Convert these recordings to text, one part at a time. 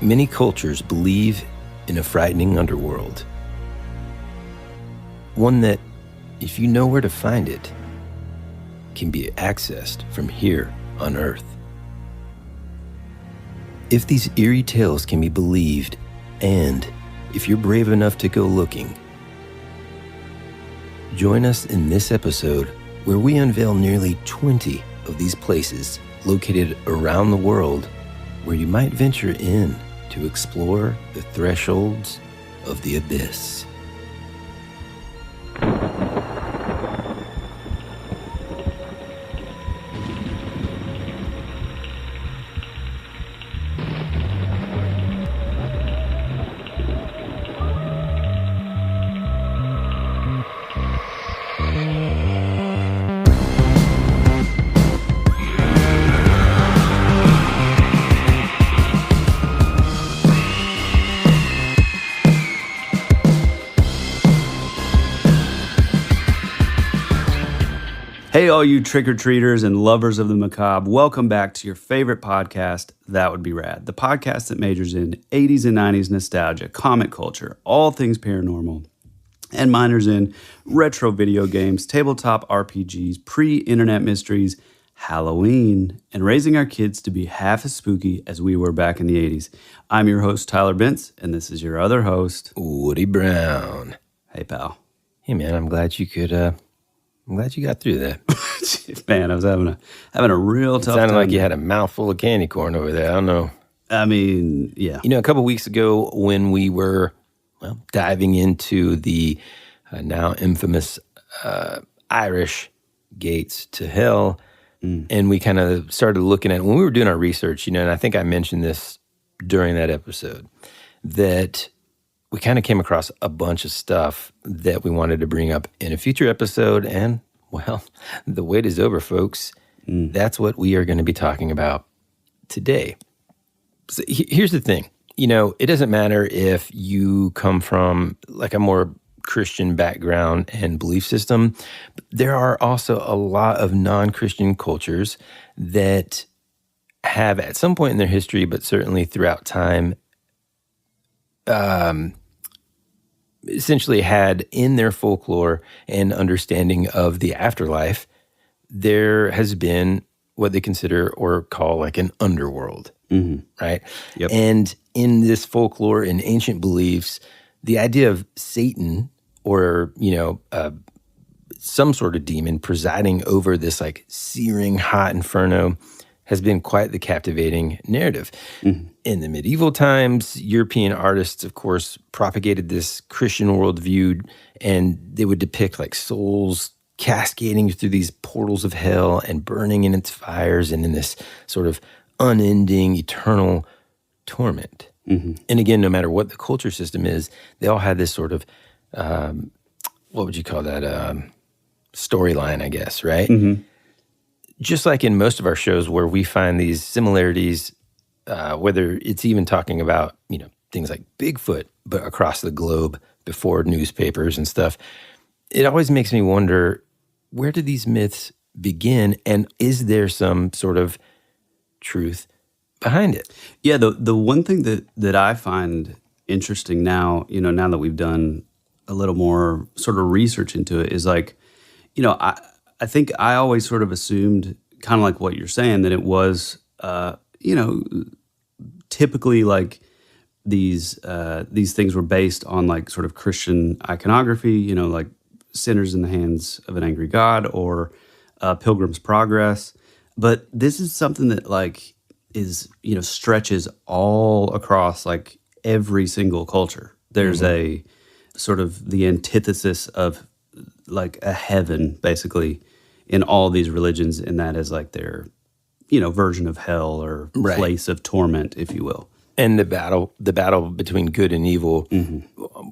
Many cultures believe in a frightening underworld. One that, if you know where to find it, can be accessed from here on Earth. If these eerie tales can be believed, and if you're brave enough to go looking, join us in this episode where we unveil nearly 20 of these places located around the world where you might venture in to explore the thresholds of the abyss. Hey, all you trick-or-treaters and lovers of the macabre, welcome back to your favorite podcast, That Would Be Rad, the podcast that majors in 80s and 90s nostalgia, comic culture, all things paranormal, and minors in retro video games, tabletop RPGs, pre-internet mysteries, Halloween, and raising our kids to be half as spooky as we were back in the 80s. I'm your host, Tyler Bentz, and this is your other host, Woody Brown. Hey, pal. Hey, man, I'm glad you got through that. Man, I was having a real tough time. Sounded like you had a mouthful of candy corn over there. I don't know. I mean, yeah. You know, a couple weeks ago when we were, diving into the now infamous Irish gates to hell, and we kind of started looking at, when we were doing our research, and I think I mentioned this during that episode, that we kind of came across a bunch of stuff that we wanted to bring up in a future episode, and, well, the wait is over, folks. That's what we are going to be talking about today. So here's the thing. It doesn't matter if you come from like a more Christian background and belief system. There are also a lot of non-Christian cultures that have, at some point in their history, but certainly throughout time, essentially had in their folklore and understanding of the afterlife, there has been what they consider or call like an underworld, right? Yep. And in this folklore and ancient beliefs, the idea of Satan or, some sort of demon presiding over this like searing hot inferno has been quite the captivating narrative. In the medieval times, European artists, of course, propagated this Christian worldview, and they would depict like souls cascading through these portals of hell and burning in its fires and in this sort of unending, eternal torment. And again, no matter what the culture system is, they all had this sort of, what would you call that, storyline, I guess, right? Just like in most of our shows where we find these similarities, whether it's even talking about, things like Bigfoot, but across the globe before newspapers and stuff, it always makes me wonder, where do these myths begin, and is there some sort of truth behind it? Yeah, the one thing that I find interesting now, now that we've done a little more sort of research into it, is like, I think I always sort of assumed, kind of like what you're saying, that it was, typically like these things were based on like sort of Christian iconography, like sinners in the hands of an angry God or Pilgrim's Progress. But this is something that like is, stretches all across like every single culture. There's a sort of the antithesis of like a heaven, basically, in all these religions, and that is like their, version of hell or place of torment, if you will. And the battle between good and evil,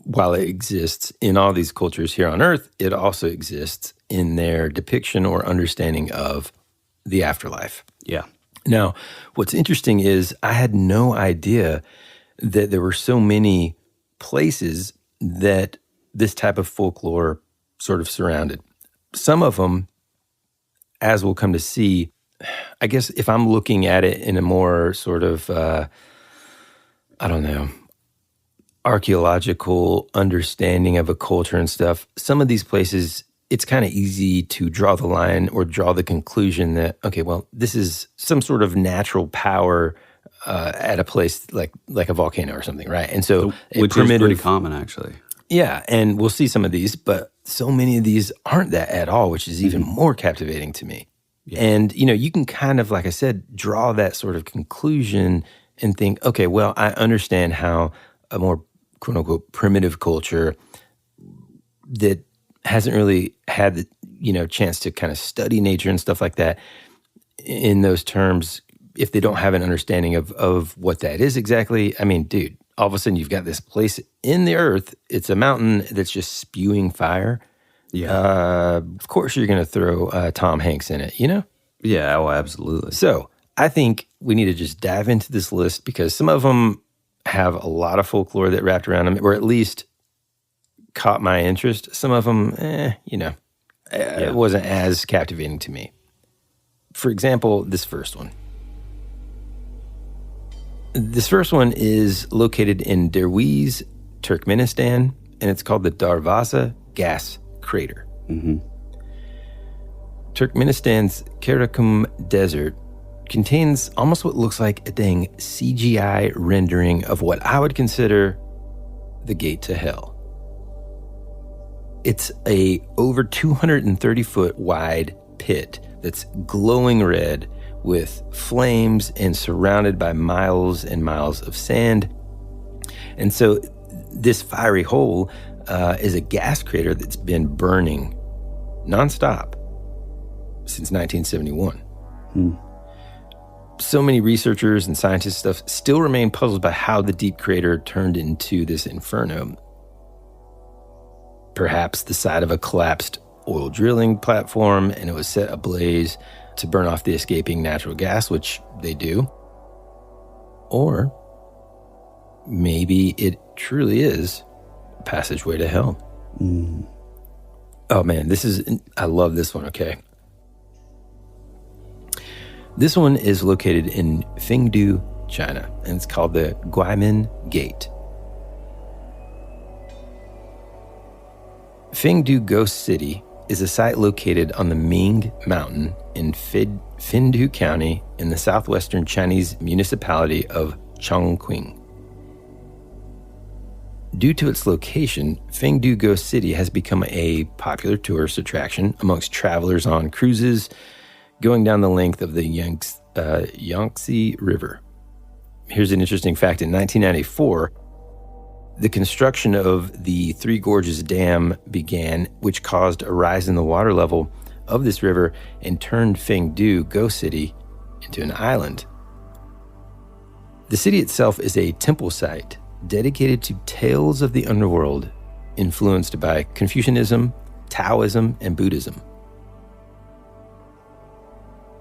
while it exists in all these cultures here on Earth, it also exists in their depiction or understanding of the afterlife. Yeah. Now, what's interesting is I had no idea that there were so many places that this type of folklore sort of surrounded. Some of them, as we'll come to see, I guess if I'm looking at it in a more sort of I don't know, archaeological understanding of a culture and stuff, some of these places, it's kind of easy to draw the line or draw the conclusion that, okay, well, this is some sort of natural power at a place like a volcano or something, right? And so which is pretty common, actually. Yeah, and we'll see some of these, but so many of these aren't that at all, which is even more captivating to me. Yeah. And, you can kind of, like I said, draw that sort of conclusion and think, okay, well, I understand how a more quote-unquote primitive culture that hasn't really had the, chance to kind of study nature and stuff like that in those terms, if they don't have an understanding of what that is exactly, I mean, dude, all of a sudden you've got this place in the earth, it's a mountain that's just spewing fire. Yeah. Of course you're going to throw Tom Hanks in it, Yeah, oh, absolutely. So I think we need to just dive into this list because some of them have a lot of folklore that wrapped around them, or at least caught my interest. Some of them, it wasn't as captivating to me. For example, this first one. This first one is located in Derwiz, Turkmenistan, and it's called the Darvaza Gas Crater. Mm-hmm. Turkmenistan's Karakum Desert contains almost what looks like a dang CGI rendering of what I would consider the gate to hell. It's a over 230-foot wide pit that's glowing red with flames and surrounded by miles and miles of sand. And so this fiery hole is a gas crater that's been burning nonstop since 1971. So many researchers and scientists stuff still remain puzzled by how the deep crater turned into this inferno. Perhaps the side of a collapsed oil drilling platform, and it was set ablaze to burn off the escaping natural gas, which they do. Or maybe it truly is a passageway to hell. Oh man, I love this one, okay? This one is located in Fengdu, China, and it's called the Guimen Gate. Fengdu Ghost City is a site located on the Ming Mountain in Fengdu County in the southwestern Chinese municipality of Chongqing. Due to its location, Fengdu Ghost City has become a popular tourist attraction amongst travelers on cruises going down the length of the Yangtze River. Here's an interesting fact. In 1994, the construction of the Three Gorges Dam began, which caused a rise in the water level of this river and turned Fengdu Ghost City into an island. The city itself is a temple site dedicated to tales of the underworld, influenced by Confucianism, Taoism, and Buddhism.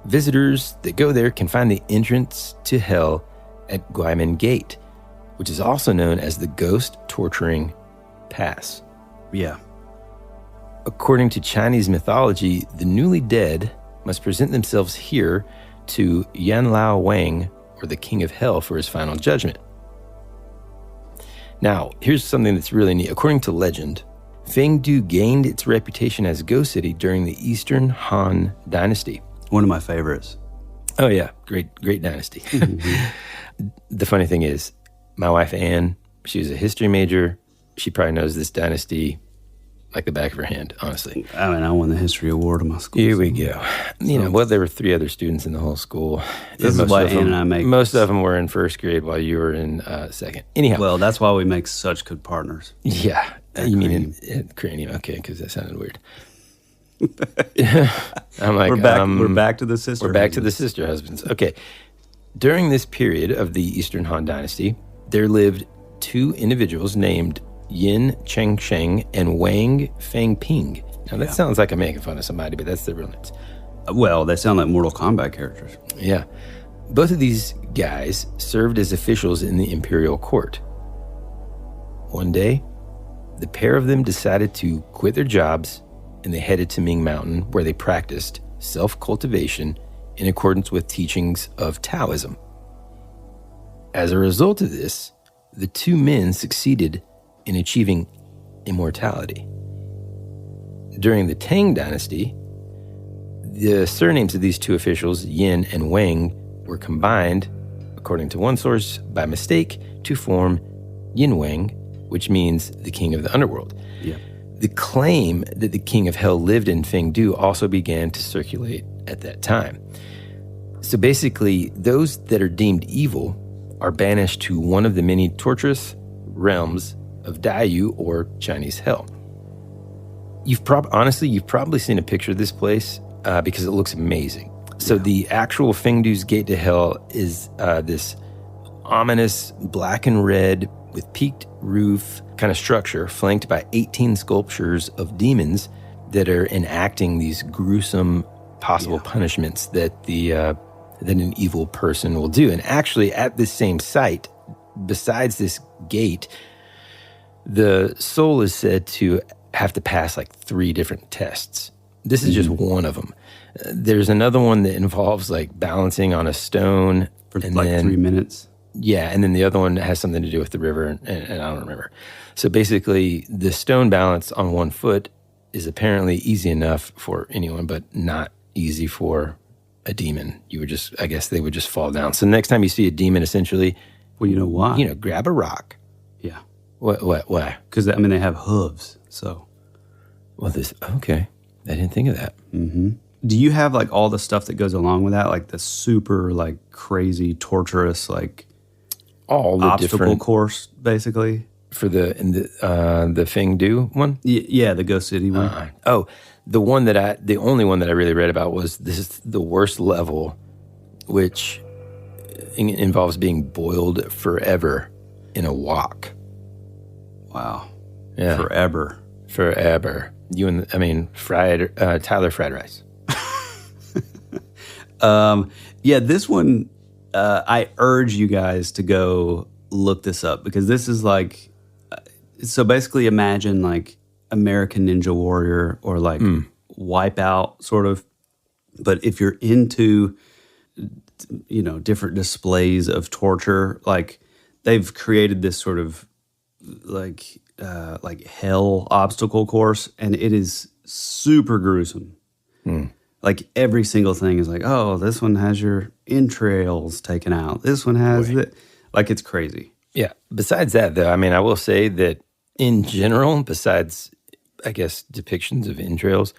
Visitors that go there can find the entrance to hell at Guimen Gate, which is also known as the Ghost Torturing Pass. Yeah. According to Chinese mythology, the newly dead must present themselves here to Yanlao Wang, or the King of Hell, for his final judgment. Now, here's something that's really neat. According to legend, Fengdu gained its reputation as a ghost city during the Eastern Han Dynasty. One of my favorites. Oh yeah, great dynasty. Mm-hmm. The funny thing is, my wife Anne, she was a history major. She probably knows this dynasty like the back of her hand, honestly. I mean, I won the history award in my school. Here we go. There were 3 other students in the whole school. This is why Anne and I make... Most of them were in first grade while you were in second. Anyhow. Well, that's why we make such good partners. Yeah. You mean in cranium. Okay, because that sounded weird. I'm like, we're back to the sister. We're back to the sister husbands. Okay. During this period of the Eastern Han Dynasty, there lived 2 individuals named Yin Chengsheng and Wang Fengping. Now that sounds like I'm making fun of somebody, but that's their real names. Well, they sound like Mortal Kombat characters. Yeah. Both of these guys served as officials in the imperial court. One day, the pair of them decided to quit their jobs and they headed to Ming Mountain, where they practiced self-cultivation in accordance with teachings of Taoism. As a result of this, the two men succeeded in achieving immortality. During the Tang dynasty, the surnames of these two officials, Yin and Wang, were combined, according to one source, by mistake to form Yin Wang, which means the king of the underworld. Yeah. The claim that the king of hell lived in Fengdu also began to circulate at that time. So basically, those that are deemed evil are banished to one of the many torturous realms of Daiyu, or Chinese hell. You've probably seen a picture of this place because it looks amazing. So the actual Fengdu's gate to hell is this ominous black and red with peaked roof kind of structure flanked by 18 sculptures of demons that are enacting these gruesome possible punishments that that an evil person will do. And actually at this same site, besides this gate, the soul is said to have to pass like 3 different tests. This is just one of them. There's another one that involves like balancing on a stone. For like 3 minutes? Yeah, and then the other one has something to do with the river, and I don't remember. So basically, the stone balance on one foot is apparently easy enough for anyone, but not easy for a demon. I guess they would just fall down. So next time you see a demon, essentially, well, you know why? Grab a rock. Yeah. Why? Because, they have hooves, so. Well, okay. I didn't think of that. Mm-hmm. Do you have, like, all the stuff that goes along with that? Like, the super, like, crazy, torturous, like, all the obstacle course, basically? For the Fengdu one? Yeah, the Ghost City one. The only one that I really read about was this is the worst level, which involves being boiled forever in a wok. Wow. Yeah. Forever. Tyler fried rice. This one, I urge you guys to go look this up because this is like, so basically imagine like American Ninja Warrior or like Wipeout sort of, but if you're into, different displays of torture, like they've created this sort of like hell obstacle course, and it is super gruesome. Like every single thing is like, oh, this one has your entrails taken out. This one has it. Like it's crazy. Yeah. Besides that, though, I will say that in general, besides, I guess, depictions of entrails,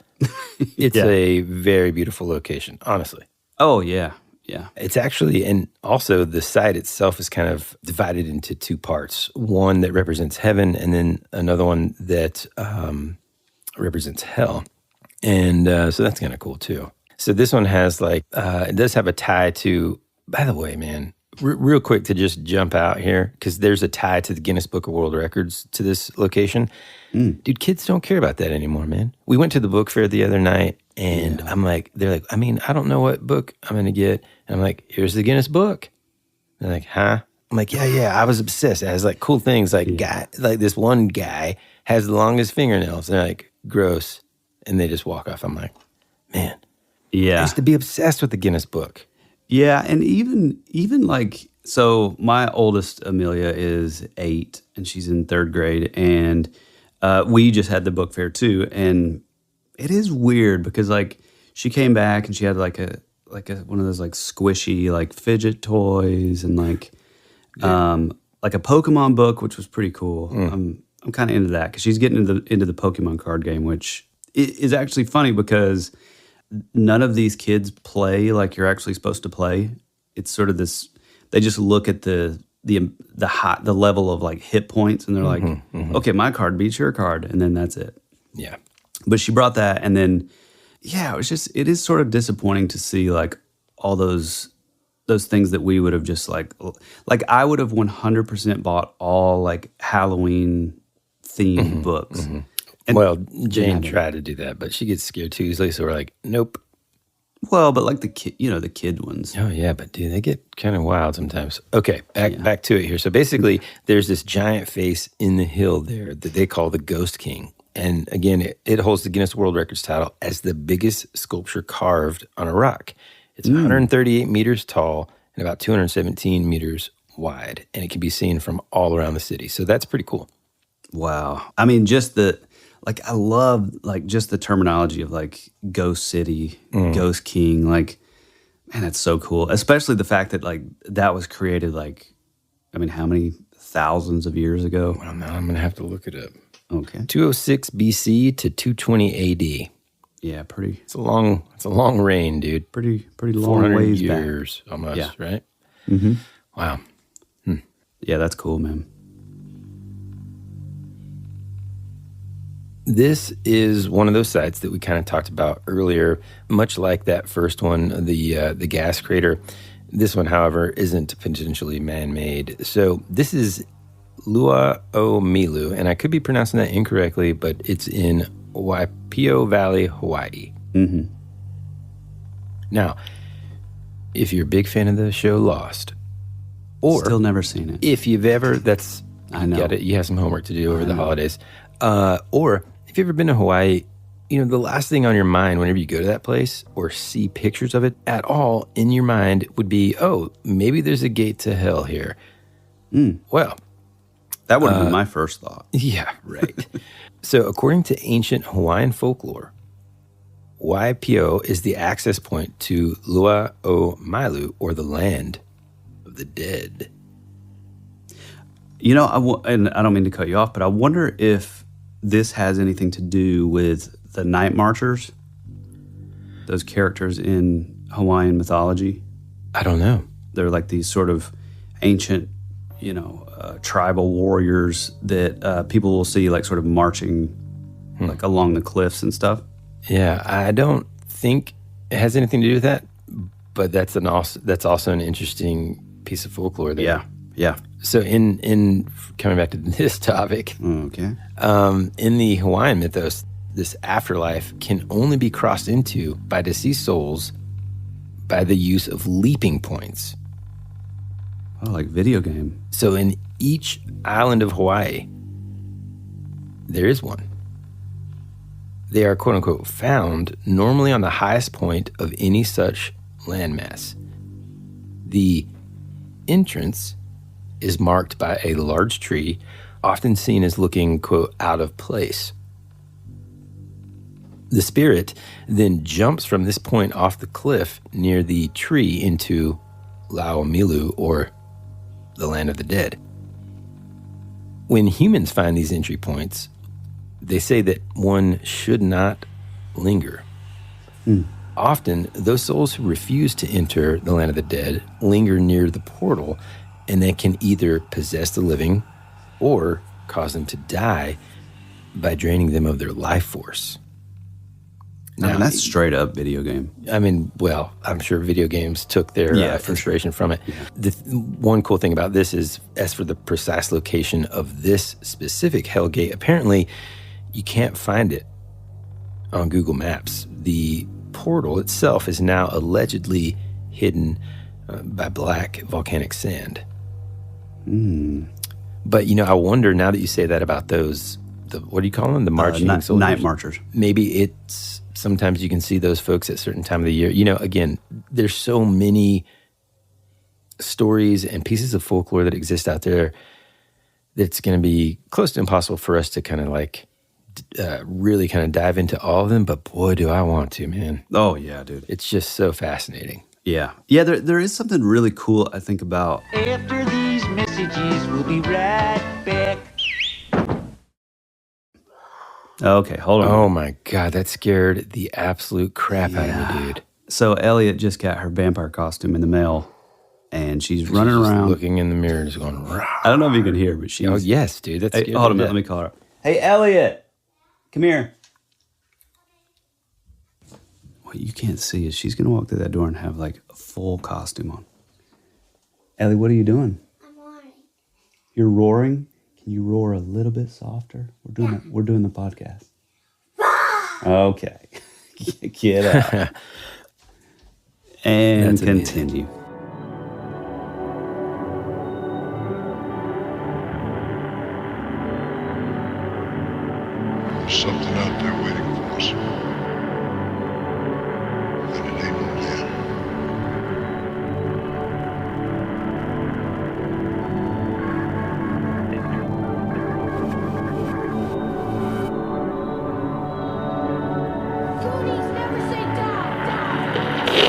it's a very beautiful location, honestly. Oh, yeah. Yeah. It's actually, and also the site itself is kind of divided into 2 parts. One that represents heaven, and then another one that represents hell. And so that's kind of cool too. So this one has it does have a tie to, by the way, man, real quick to just jump out here, because there's a tie to the Guinness Book of World Records to this location. Dude, kids don't care about that anymore, man. We went to the book fair the other night, and I'm like, they're like, I don't know what book I'm going to get. And I'm like, here's the Guinness book. They're like, huh? I'm like, yeah, I was obsessed. It has like cool things, like this one guy has the longest fingernails. And they're like, gross. And they just walk off. I'm like, man, I used to be obsessed with the Guinness book. Yeah, and even like, so my oldest Amelia is 8 and she's in 3rd grade, and we just had the book fair too, and it is weird because like she came back and she had like a one of those like squishy like fidget toys and like a Pokemon book, which was pretty cool. I'm kind of into that because she's getting into the Pokemon card game, which is actually funny because none of these kids play like you're actually supposed to play. It's sort of this, they just look at the level of like hit points, and they're like, okay, my card beats your card, and then that's it. Yeah. But she brought that, and then it is sort of disappointing to see like all those things that we would have just like I would have 100% bought all like Halloween themed books. And Jane tried to do that, but she gets scared too easily, so we're like, nope. Well, but like the kid ones. Oh yeah, but dude, they get kind of wild sometimes. Okay, back to it here. So basically, there's this giant face in the hill there that they call the Ghost King, and again, it holds the Guinness World Records title as the biggest sculpture carved on a rock. It's 138 meters tall and about 217 meters wide, and it can be seen from all around the city. So that's pretty cool. Wow. I mean, just I love like just the terminology of like ghost city, ghost king. Like, man, that's so cool. Especially the fact that like that was created like, I mean, how many thousands of years ago? Well, now I'm going to have to look it up. Okay. 206 BC to 220 AD. Yeah, pretty. It's a long reign, dude. Pretty long 400 ways years back. almost, Yeah. right? Mm-hmm. Wow. Yeah, that's cool, man. This is one of those sites that we kind of talked about earlier, much like that first one, the gas crater. This one, however, isn't potentially man-made. So this is Lua o Milu, and I could be pronouncing that incorrectly, but it's in Waipio Valley, Hawaii. Mm-hmm. Now, if you're a big fan of the show Lost, or Still never seen it. if you've ever, I know. Got it. You have some homework to do over the holidays. Or if you've ever been to Hawaii, the last thing on your mind whenever you go to that place or see pictures of it at all in your mind would be, oh, maybe there's a gate to hell here. Well, That would have been my first thought. yeah, right. So according to ancient Hawaiian folklore, Waipio is the access point to Lua o Milu, or the land of the dead. And I don't mean to cut you off, but I wonder if this has anything to do with the night marchers, those characters in Hawaiian mythology. I don't know. They're like these sort of ancient, tribal warriors that people will see like sort of marching like along the cliffs and stuff. Yeah, I don't think it has anything to do with that, but that's also an interesting piece of folklore there. Yeah. So in coming back to this topic, Okay. in the Hawaiian mythos, this afterlife can only be crossed into by deceased souls by the use of leaping points. Oh, like video game. So in each island of Hawaii, there is one. They are, quote unquote, found normally on the highest point of any such landmass. The entrance is marked by a large tree, often seen as looking, quote, out of place. The spirit then jumps from this point off the cliff near the tree into Lauamilu, or the land of the dead. When humans find these entry points, they say that one should not linger. Often, those souls who refuse to enter the land of the dead linger near the portal, and they can either possess the living or cause them to die by draining them of their life force. Now, that's straight up video game. I mean, well, I'm sure video games took their inspiration from it. Yeah. The one cool thing about this is, as for the precise location of this specific Hellgate, apparently you can't find it on Google Maps. The portal itself is now allegedly hidden by black volcanic sand. But, I wonder, now that you say that about those, what do you call them? The marching soldiers? Night marchers. Maybe it's, sometimes you can see those folks at a certain time of the year. Again, there's so many stories and pieces of folklore that exist out there that's going to be close to impossible for us to kind of really kind of dive into all of them. But boy, do I want to, man. Oh, yeah, dude. It's just so fascinating. Yeah. Yeah, there is something really cool, I think, about... After these messages, we'll be right back. Okay, hold on. Oh, my God. That scared the absolute crap out of me, dude. So Elliot just got her vampire costume in the mail, and she's running around. Looking in the mirror, just going, rah. I don't know if you can hear, but she's... Oh, yes, dude. That's Hey, hold on, let me call her up. Hey, Elliot, come here. What you can't see is she's going to walk through that door and have like a full costume on. Ellie, what are you doing? I'm roaring. You're roaring? Can you roar a little bit softer? We're doing the podcast. Okay. Get out. And That's amazing. continue. There's something out there waiting for us. And it ain't no man.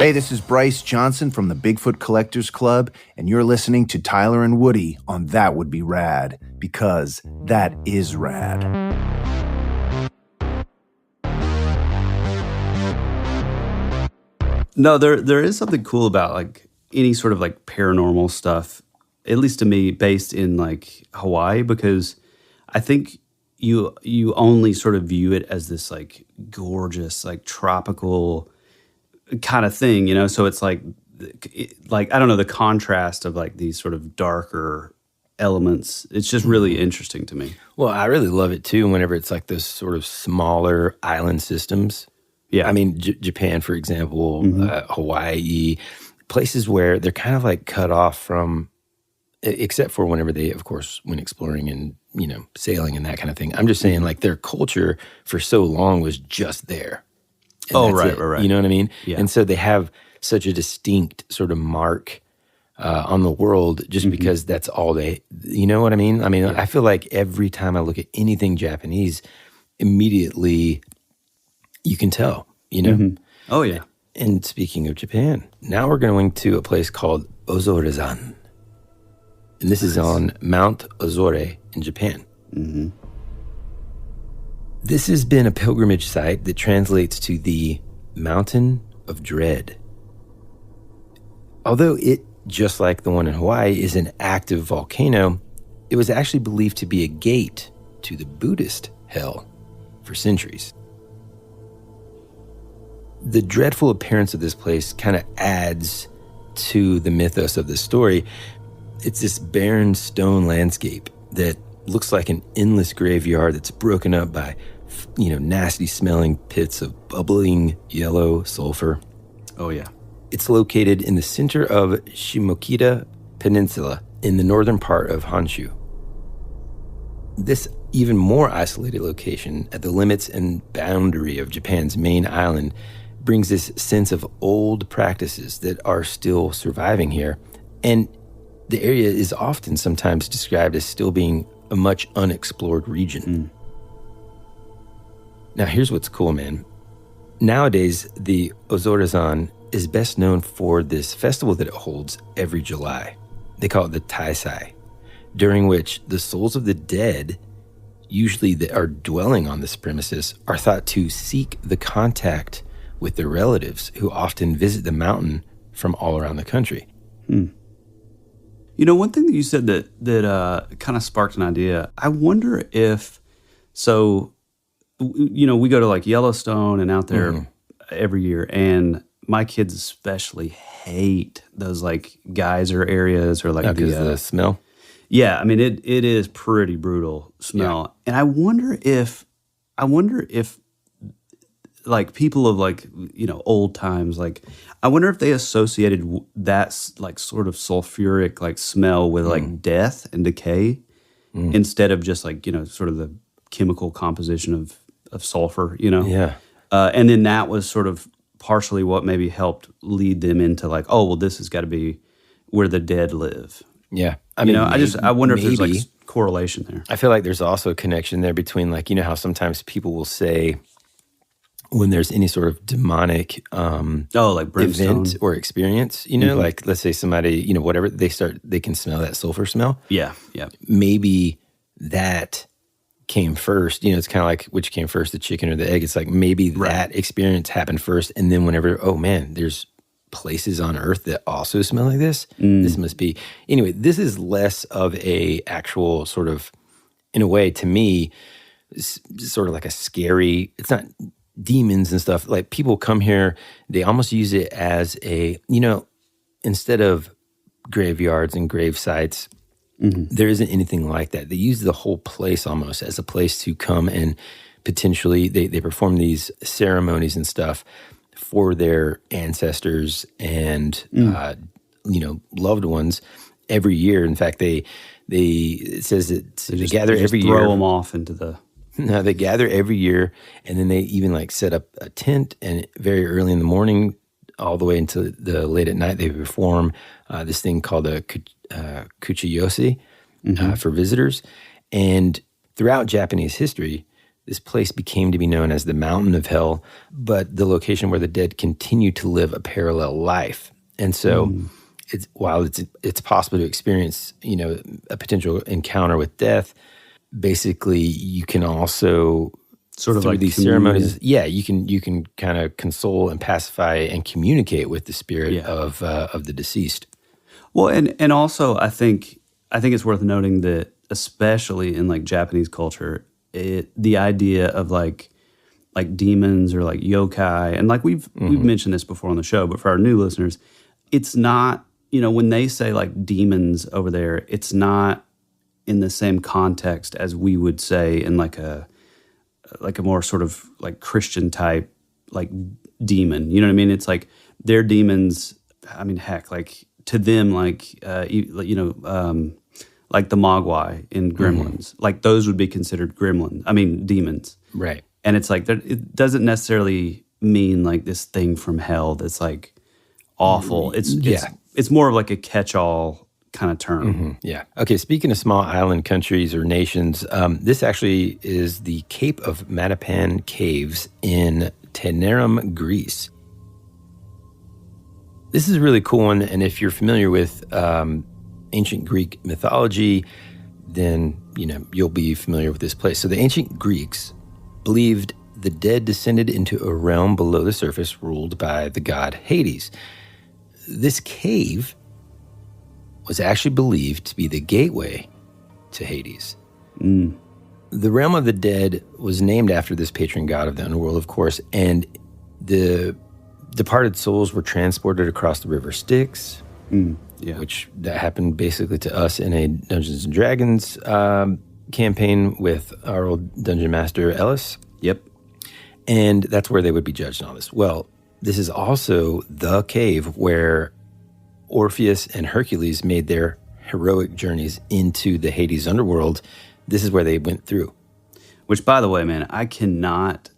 Hey, this is Bryce Johnson from the Bigfoot Collectors Club, and you're listening to Tyler and Woody on That Would Be Rad, because that is rad. No, there is something cool about like any sort of like paranormal stuff, at least to me, based in like Hawaii, because I think you only sort of view it as this like gorgeous, like tropical kind of thing, you know? So it's like I don't know, the contrast of like these sort of darker elements. It's just really interesting to me. Well, I really love it too whenever it's like those sort of smaller island systems. Yeah. I mean, Japan, for example, Hawaii, places where they're kind of like cut off from, except for whenever they, of course, when exploring and, you know, sailing and that kind of thing. I'm just saying like their culture for so long was just there. And that's it. Right. You know what I mean? Yeah. And so they have such a distinct sort of mark on the world just because that's all they, you know what I mean? I mean, I feel like every time I look at anything Japanese, immediately you can tell, you know? Oh, yeah. And speaking of Japan, now we're going to a place called Ozore-san. And this is on Mount Ozore in Japan. This has been a pilgrimage site that translates to the Mountain of Dread. Although it, just like the one in Hawaii, is an active volcano, it was actually believed to be a gate to the Buddhist hell for centuries. The dreadful appearance of this place kind of adds to the mythos of the story. It's this barren stone landscape that looks like an endless graveyard that's broken up by, you know, nasty smelling pits of bubbling yellow sulfur. Oh, yeah. It's located in the center of Shimokita Peninsula in the northern part of Honshu. This even more isolated location at the limits and boundary of Japan's main island brings this sense of old practices that are still surviving here. And the area is often sometimes described as still being a much unexplored region. Now, here's what's cool, man. Nowadays, the Ozore-san is best known for this festival that it holds every July. They call it the Taisai, during which the souls of the dead, usually that are dwelling on this premises, are thought to seek the contact with their relatives who often visit the mountain from all around the country. You know, one thing that you said that kind of sparked an idea. I wonder if, so, you know, we go to like Yellowstone and out there every year, and my kids especially hate those like geyser areas or like the smell. Yeah, I mean it is pretty brutal smell, and I wonder if like people of like, you know, old times, like I wonder if they associated that like sort of sulfuric like smell with like death and decay instead of just like, you know, sort of the chemical composition of sulfur, you know? Yeah. And then that was sort of partially what maybe helped lead them into like, oh, well, this has got to be where the dead live. Yeah. I mean, I wonder if there's like correlation there. I feel like there's also a connection there between like, you know how sometimes people will say when there's any sort of demonic like brimstone event or experience, you know, like let's say somebody, you know, whatever, they can smell that sulfur smell. Yeah. Maybe that came first. You know, it's kind of like which came first, the chicken or the egg. It's like maybe that experience happened first, and then whenever, oh man, there's places on Earth that also smell like this. This must be. Anyway, this is less of a actual sort of, in a way, to me, sort of like a scary. It's not demons and stuff. Like people come here, they almost use it as a, you know, instead of graveyards and grave sites. There isn't anything like that. They use the whole place almost as a place to come and potentially they perform these ceremonies and stuff for their ancestors and you know, loved ones every year. In fact, it says that they gather every year. Throw them off into the. No, they gather every year, and then they even like set up a tent, and very early in the morning, all the way into the late at night, they perform this thing called a kuchiyoshi for visitors. And throughout Japanese history, This place became to be known as the Mountain of Hell, but the location where the dead continue to live a parallel life. And so while it's possible to experience, a potential encounter with death, basically you can also Sort of through like these ceremonies, you can kind of console and pacify and communicate with the spirit of the deceased. Well, and also I think it's worth noting that especially in like Japanese culture, the idea of like demons or like yokai, and like we've mentioned this before on the show, but for our new listeners, it's not, when they say like demons over there, it's not in the same context as we would say in like a more sort of like Christian type like demon. You know what I mean? It's like they're demons. I mean, heck, like to them, like like the Mogwai in Gremlins, like those would be considered demons. Right. And it's like it doesn't necessarily mean like this thing from hell that's like awful. It's more of like a catch-all kind of term. Yeah. Okay, speaking of small island countries or nations, this actually is the Cape of Matapan Caves in Tanerum, Greece. This is a really cool one, and if you're familiar with ancient Greek mythology, then you'll be familiar with this place. So the ancient Greeks believed the dead descended into a realm below the surface ruled by the god Hades. This cave was actually believed to be the gateway to Hades. The realm of the dead was named after this patron god of the underworld, of course, and the departed souls were transported across the river Styx, which that happened basically to us in a Dungeons & Dragons campaign with our old dungeon master, Ellis. Yep. And that's where they would be judged on this. Well, this is also the cave where Orpheus and Hercules made their heroic journeys into the Hades underworld. This is where they went through. Which, by the way, man, I cannot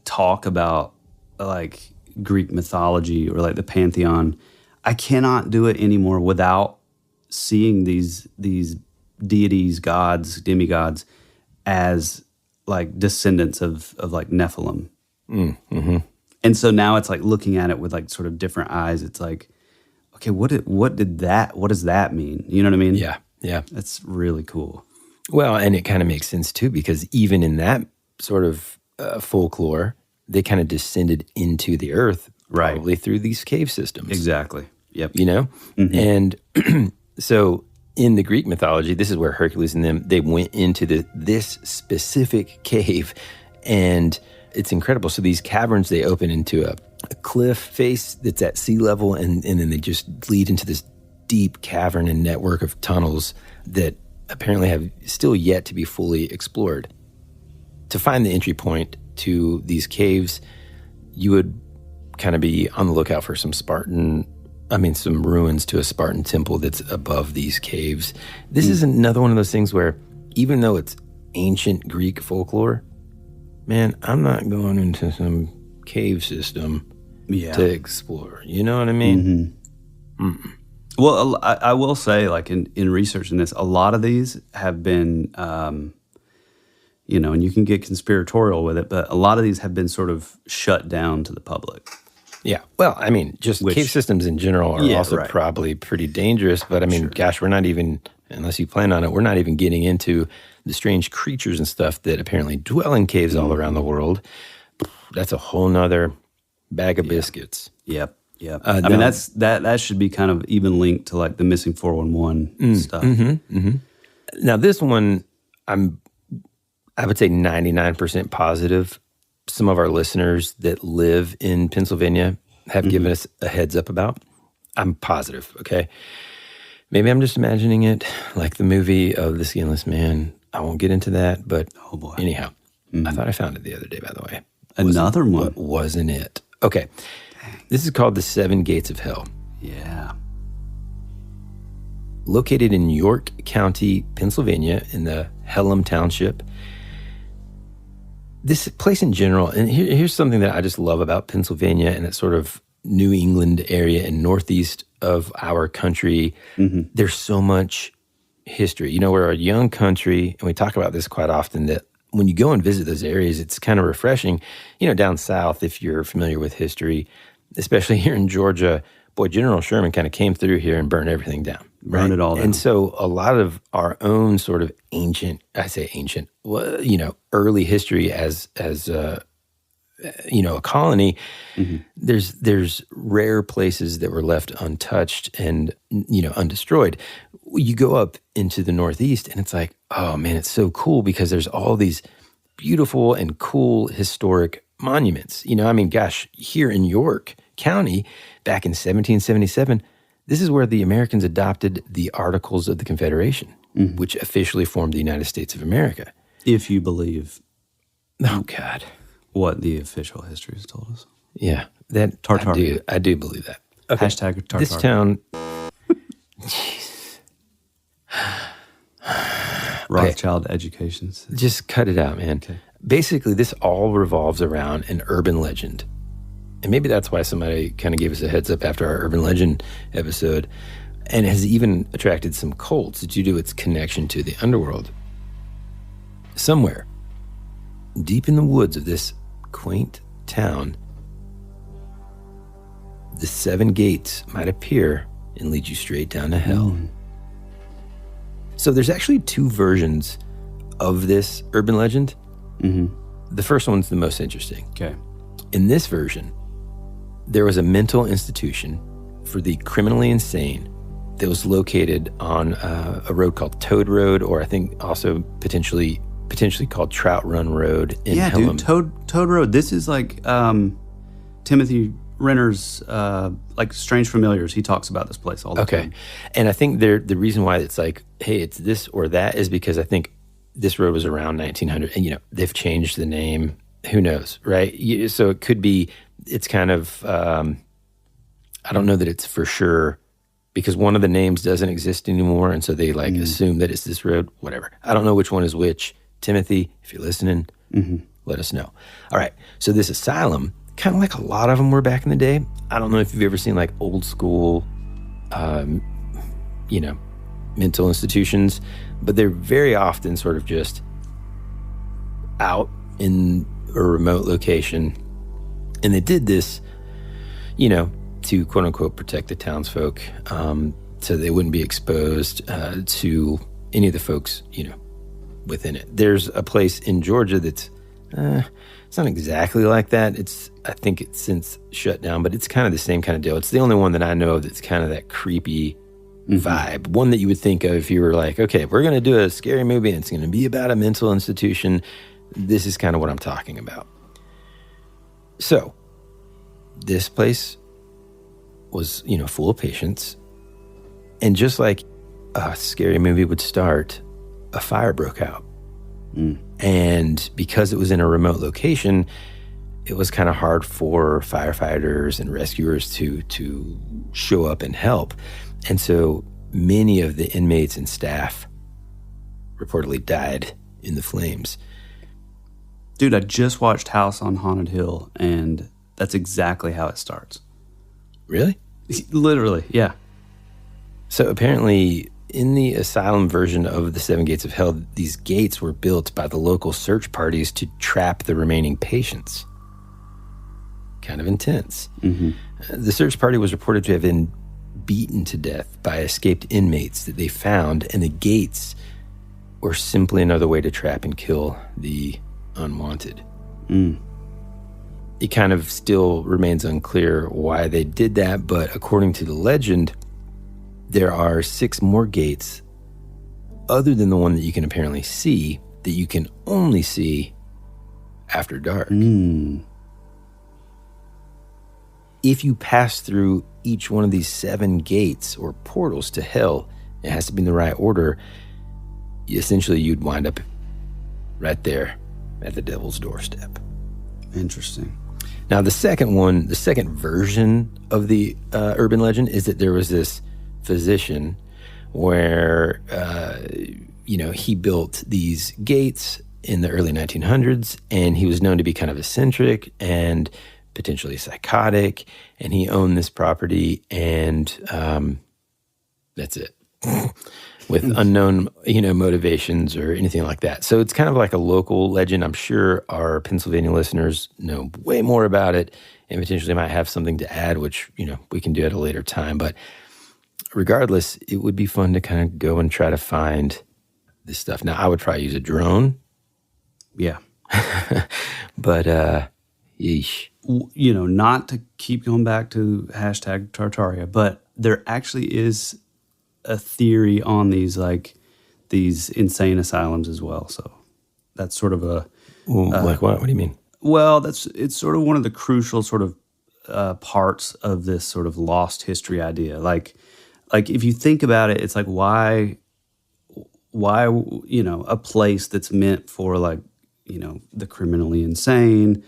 talk about like Greek mythology or like the pantheon. I cannot do it anymore without seeing these deities, gods, demigods as like descendants of like Nephilim. And so now it's like looking at it with like sort of different eyes. It's like, okay, what does that mean? You know what I mean? Yeah. That's really cool. Well, and it kind of makes sense too, because even in that sort of folklore, they kind of descended into the earth probably through these cave systems. Exactly. Yep. And so in the Greek mythology, this is where Hercules and them, they went into this specific cave, and it's incredible. So these caverns, they open into a cliff face that's at sea level, and then they just lead into this deep cavern and network of tunnels that apparently have still yet to be fully explored. To find the entry point to these caves, you would kind of be on the lookout for some ruins to a Spartan temple that's above these caves. This is another one of those things where, even though it's ancient Greek folklore, man, I'm not going into some cave system to explore. You know what I mean? Well, I will say, like in researching this, a lot of these have been, and you can get conspiratorial with it, but a lot of these have been sort of shut down to the public. Yeah. Well, I mean, cave systems in general are also probably pretty dangerous. But I mean, gosh, we're not even, unless you plan on it, we're not even getting into the strange creatures and stuff that apparently dwell in caves all around the world. That's a whole nother bag of biscuits. Yep. I mean, that should be kind of even linked to like the missing 411 stuff. Now, this one, I would say 99% positive. Some of our listeners that live in Pennsylvania have given us a heads up about. I'm positive, okay? Maybe I'm just imagining it like the movie of The Skinless Man. I won't get into that, but anyhow, I thought I found it the other day, by the way. Another one? Wasn't it? Okay. This is called the Seven Gates of Hell. Yeah. Located in York County, Pennsylvania, in the Hellam Township. This place in general, and here's something that I just love about Pennsylvania and that sort of New England area and northeast of our country. There's so much history. We're a young country, and we talk about this quite often, that when you go and visit those areas, it's kind of refreshing. Down south, if you're familiar with history, especially here in Georgia, boy, General Sherman kind of came through here and burned everything down. Right? Burned it all down. And so a lot of our own sort of early history as a colony, there's rare places that were left untouched and, undestroyed. You go up into the Northeast and it's like, oh man, it's so cool because there's all these beautiful and cool historic monuments. Here in York County, back in 1777, this is where the Americans adopted the Articles of the Confederation, which officially formed the United States of America. If you believe Oh, God. what the official history has told us. Yeah, that Tartarian. I do believe that. Okay. Hashtag Tartarian. This town, Jesus. Rothschild educations. Just cut it out, man. Okay. Basically, this all revolves around an urban legend. And maybe that's why somebody kind of gave us a heads up after our urban legend episode, and has even attracted some cults due to its connection to the underworld. Somewhere, deep in the woods of this quaint town, the 7 gates might appear and lead you straight down to hell. So there's actually 2 versions of this urban legend. The first one's the most interesting. Okay. In this version, there was a mental institution for the criminally insane that was located on a road called Toad Road, or I think also potentially called Trout Run Road in Pelham. Dude, Toad Road. This is like Timothy Renner's like Strange Familiars. He talks about this place all the time. And I think the reason why it's like, hey, it's this or that is because I think this road was around 1900, and they've changed the name. Who knows, right? So it could be. It's kind of. I don't know that it's for sure, because one of the names doesn't exist anymore, and so they assume that it's this road. Whatever. I don't know which one is which. Timothy, if you're listening, let us know. All right. So this asylum, kind of like a lot of them were back in the day. I don't know if you've ever seen like old school, mental institutions, but they're very often sort of just out in a remote location. And they did this, to quote unquote protect the townsfolk, so they wouldn't be exposed to any of the folks, within it. There's a place in Georgia that's, it's not exactly like that. I think it's since shut down, but it's kind of the same kind of deal. It's the only one that I know of that's kind of that creepy vibe. One that you would think of if you were like, okay, if we're going to do a scary movie and it's going to be about a mental institution, this is kind of what I'm talking about. So, this place was, full of patients. And just like a scary movie would start, a fire broke out. And because it was in a remote location, it was kind of hard for firefighters and rescuers to show up and help. And so many of the inmates and staff reportedly died in the flames. Dude, I just watched House on Haunted Hill, and that's exactly how it starts. Really? Literally, yeah. So apparently, in the asylum version of the 7 Gates of Hell, these gates were built by the local search parties to trap the remaining patients. Kind of intense. The search party was reported to have been beaten to death by escaped inmates that they found, and the gates were simply another way to trap and kill the unwanted. It kind of still remains unclear why they did that, but according to the legend, there are 6 more gates other than the one that you can apparently see that you can only see after dark. If you pass through each one of these 7 gates or portals to hell, it has to be in the right order. Essentially, you'd wind up right there at the devil's doorstep. Interesting. Now, the second version of the urban legend is that there was this physician where, he built these gates in the early 1900s, and he was known to be kind of eccentric and potentially psychotic, and he owned this property, and that's it. with unknown, motivations or anything like that. So it's kind of like a local legend. I'm sure our Pennsylvania listeners know way more about it and potentially might have something to add, which, we can do at a later time. But regardless, it would be fun to kind of go and try to find this stuff. Now, I would probably use a drone. Yeah. But, yeesh. Not to keep going back to hashtag Tartaria, but there actually is a theory on these insane asylums as well. So that's sort of a... like what? What do you mean? Well, it's sort of one of the crucial sort of parts of this sort of lost history idea. Like if you think about it, it's like why a place that's meant for the criminally insane,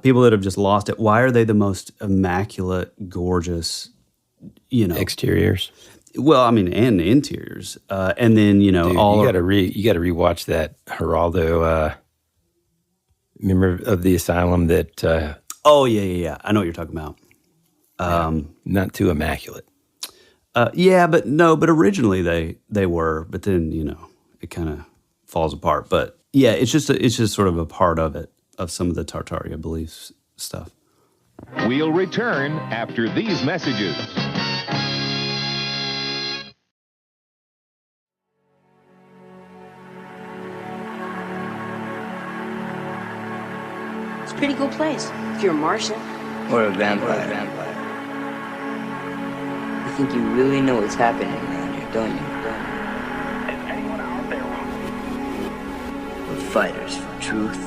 people that have just lost it. Why are they the most immaculate, gorgeous, exteriors? Well, I mean, and interiors, and then Dude, you got to rewatch that Geraldo. Member of the asylum that. Oh yeah. I know what you're talking about. Not too immaculate. But originally they were, but then it kind of falls apart. But yeah, it's just sort of a part of it, of some of the Tartaria beliefs stuff. We'll return after these messages. It's a pretty cool place if you're a Martian. Or a vampire. You think you really know what's happening around here, don't you? Is anyone out there? We're fighters for truth,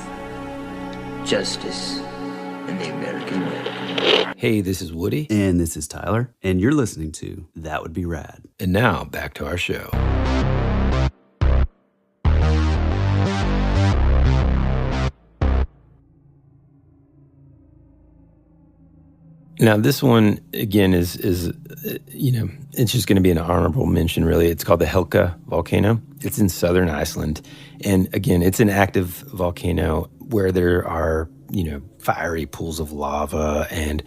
justice, and the American way. Hey, this is Woody. And this is Tyler. And you're listening to That Would Be Rad. And now, back to our show. Now, this one, again, is it's just going to be an honorable mention, really. It's called the Helka volcano. It's in southern Iceland. And again, it's an active volcano where there are, fiery pools of lava and,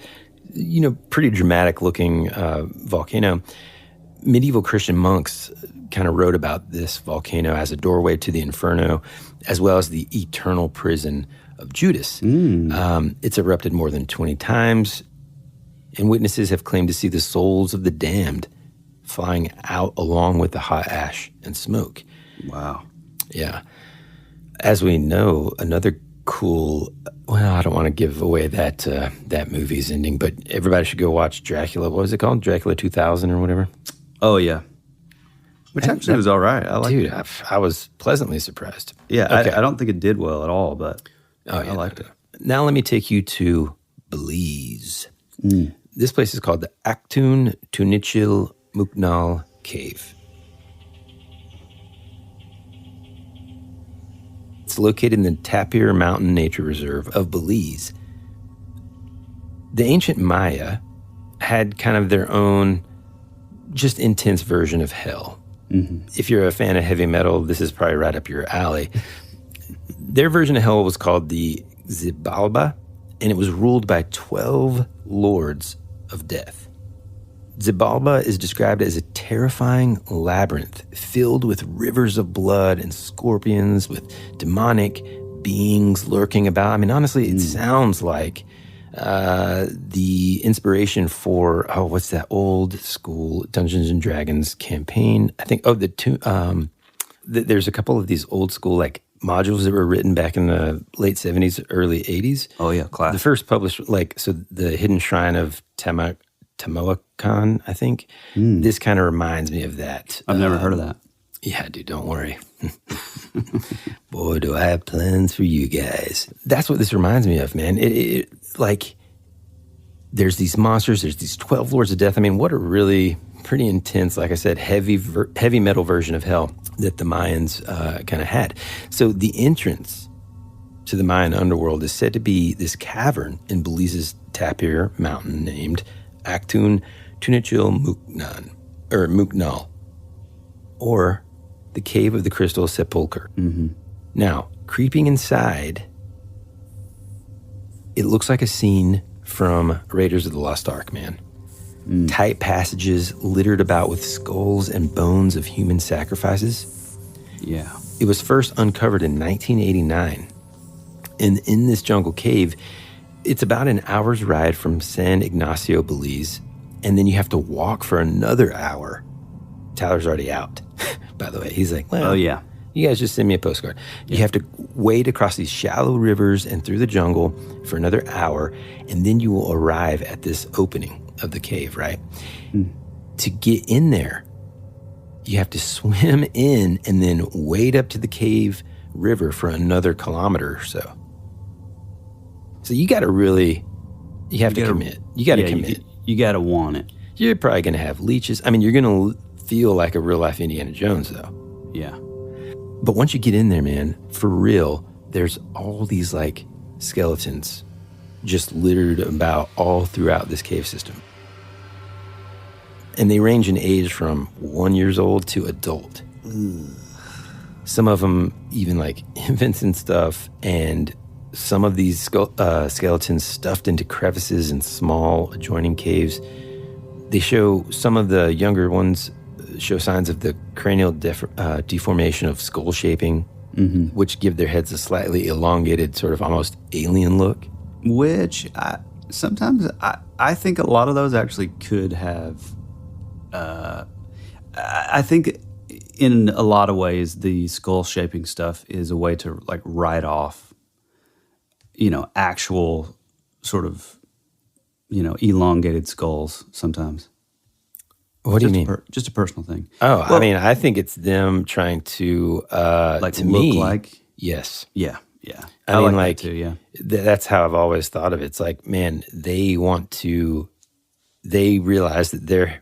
pretty dramatic looking volcano. Medieval Christian monks kind of wrote about this volcano as a doorway to the inferno, as well as the eternal prison of Judas. It's erupted more than 20 times. And witnesses have claimed to see the souls of the damned flying out along with the hot ash and smoke. Wow. Yeah. As we know, another cool, well, I don't want to give away that movie's ending, but everybody should go watch Dracula. What was it called? Dracula 2000 or whatever? Oh, yeah. Which actually was all right. I liked it. I was pleasantly surprised. Yeah, okay. I don't think it did well at all, but I liked it. Now let me take you to Belize. This place is called the Actún Tunichil Muknal Cave. It's located in the Tapir Mountain Nature Reserve of Belize. The ancient Maya had kind of their own just intense version of hell. If you're a fan of heavy metal, this is probably right up your alley. Their version of hell was called the Xibalba, and it was ruled by 12 lords of death. Xibalba is described as a terrifying labyrinth filled with rivers of blood and scorpions with demonic beings lurking about. I mean, honestly, it sounds like the inspiration for, what's that old school Dungeons and Dragons campaign? I think, there's a couple of these old school, modules that were written back in the late 70s, early 80s. Oh, yeah, class. The first published, the Hidden Shrine of Tamoacan, I think. This kind of reminds me of that. I've never heard of that. Yeah, dude, don't worry. Boy, do I have plans for you guys. That's what this reminds me of, man. There's these monsters, there's these 12 lords of death. I mean, what a really pretty intense, like I said, heavy metal version of hell that the Mayans kind of had. So the entrance to the Mayan underworld is said to be this cavern in Belize's Tapir Mountain named Actún Tunichil Muknal, or the Cave of the Crystal Sepulchre. Now, creeping inside, it looks like a scene from Raiders of the Lost Ark, man. tight passages littered about with skulls and bones of human sacrifices. Yeah. It was first uncovered in 1989. And in this jungle cave, it's about an hour's ride from San Ignacio, Belize, and then you have to walk for another hour. Tyler's already out, by the way. He's like, well, oh, yeah. You guys just send me a postcard. Yeah. You have to wade across these shallow rivers and through the jungle for another hour, and then you will arrive at this opening of the cave, right? To get in there, you have to swim in and then wade up to the cave river for another kilometer or so. So you got to really, you have to commit. You got to commit. You got to want it. You're probably going to have leeches. I mean, you're going to feel like a real-life Indiana Jones, though. Yeah. But once you get in there, man, for real, there's all these, like, skeletons just littered about all throughout this cave system. And they range in age from 1 year old to adult. Some of them even, like, infants and stuff, and some of these skeletons stuffed into crevices and small adjoining caves. They show, some of the younger ones show signs of the cranial deformation of skull shaping, which give their heads a slightly elongated, sort of almost alien look. Which sometimes I think a lot of those actually could have. I think in a lot of ways the skull shaping stuff is a way to like write off, actual sort of, elongated skulls sometimes. What do you mean? Just a personal thing. Oh, well, I mean, I think it's them trying to, like to look me, like. Yes. Yeah, yeah. I mean, like that too, yeah. That's how I've always thought of it. It's like, man, they realize that their,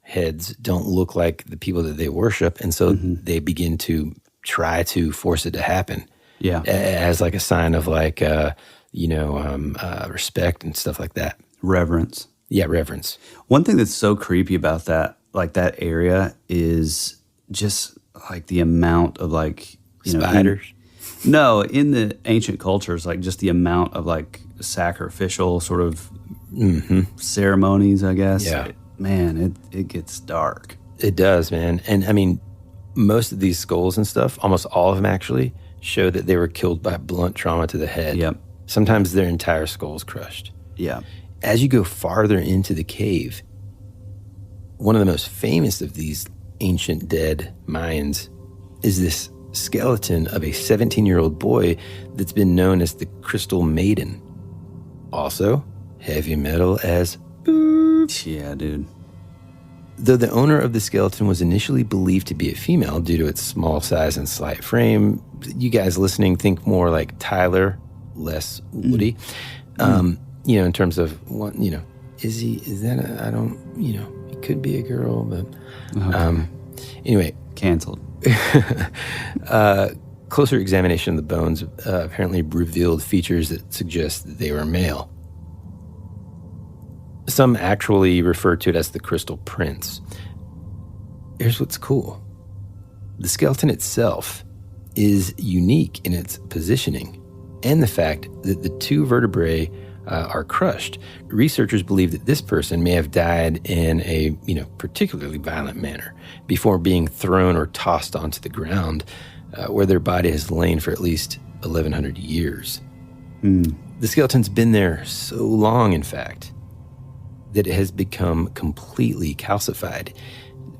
heads don't look like the people that they worship, and so they begin to try to force it to happen. Yeah. As like a sign of like, respect and stuff like that. Reverence. Yeah, reverence. One thing that's so creepy about that, like that area, is just like the amount of like spiders. In the ancient cultures, like just the amount of like sacrificial sort of ceremonies, I guess. Yeah, man, it gets dark. It does, man. And I mean, most of these skulls and stuff, almost all of them actually, show that they were killed by blunt trauma to the head. Yep. Sometimes their entire skull's crushed. Yeah. As you go farther into the cave, one of the most famous of these ancient dead Mayans is this skeleton of a 17-year-old boy that's been known as the Crystal Maiden. Also, heavy metal as boop. Yeah, dude. Though the owner of the skeleton was initially believed to be a female due to its small size and slight frame, you guys listening think more like Tyler, less Woody. In terms of what, is that I don't, it could be a girl, but anyway. Canceled. Closer examination of the bones apparently revealed features that suggest that they were male. Some actually refer to it as the Crystal Prince. Here's what's cool. The skeleton itself is unique in its positioning and the fact that the two vertebrae are crushed. Researchers believe that this person may have died in a particularly violent manner before being thrown or tossed onto the ground, where their body has lain for at least 1,100 years. The skeleton's been there so long, in fact, that it has become completely calcified,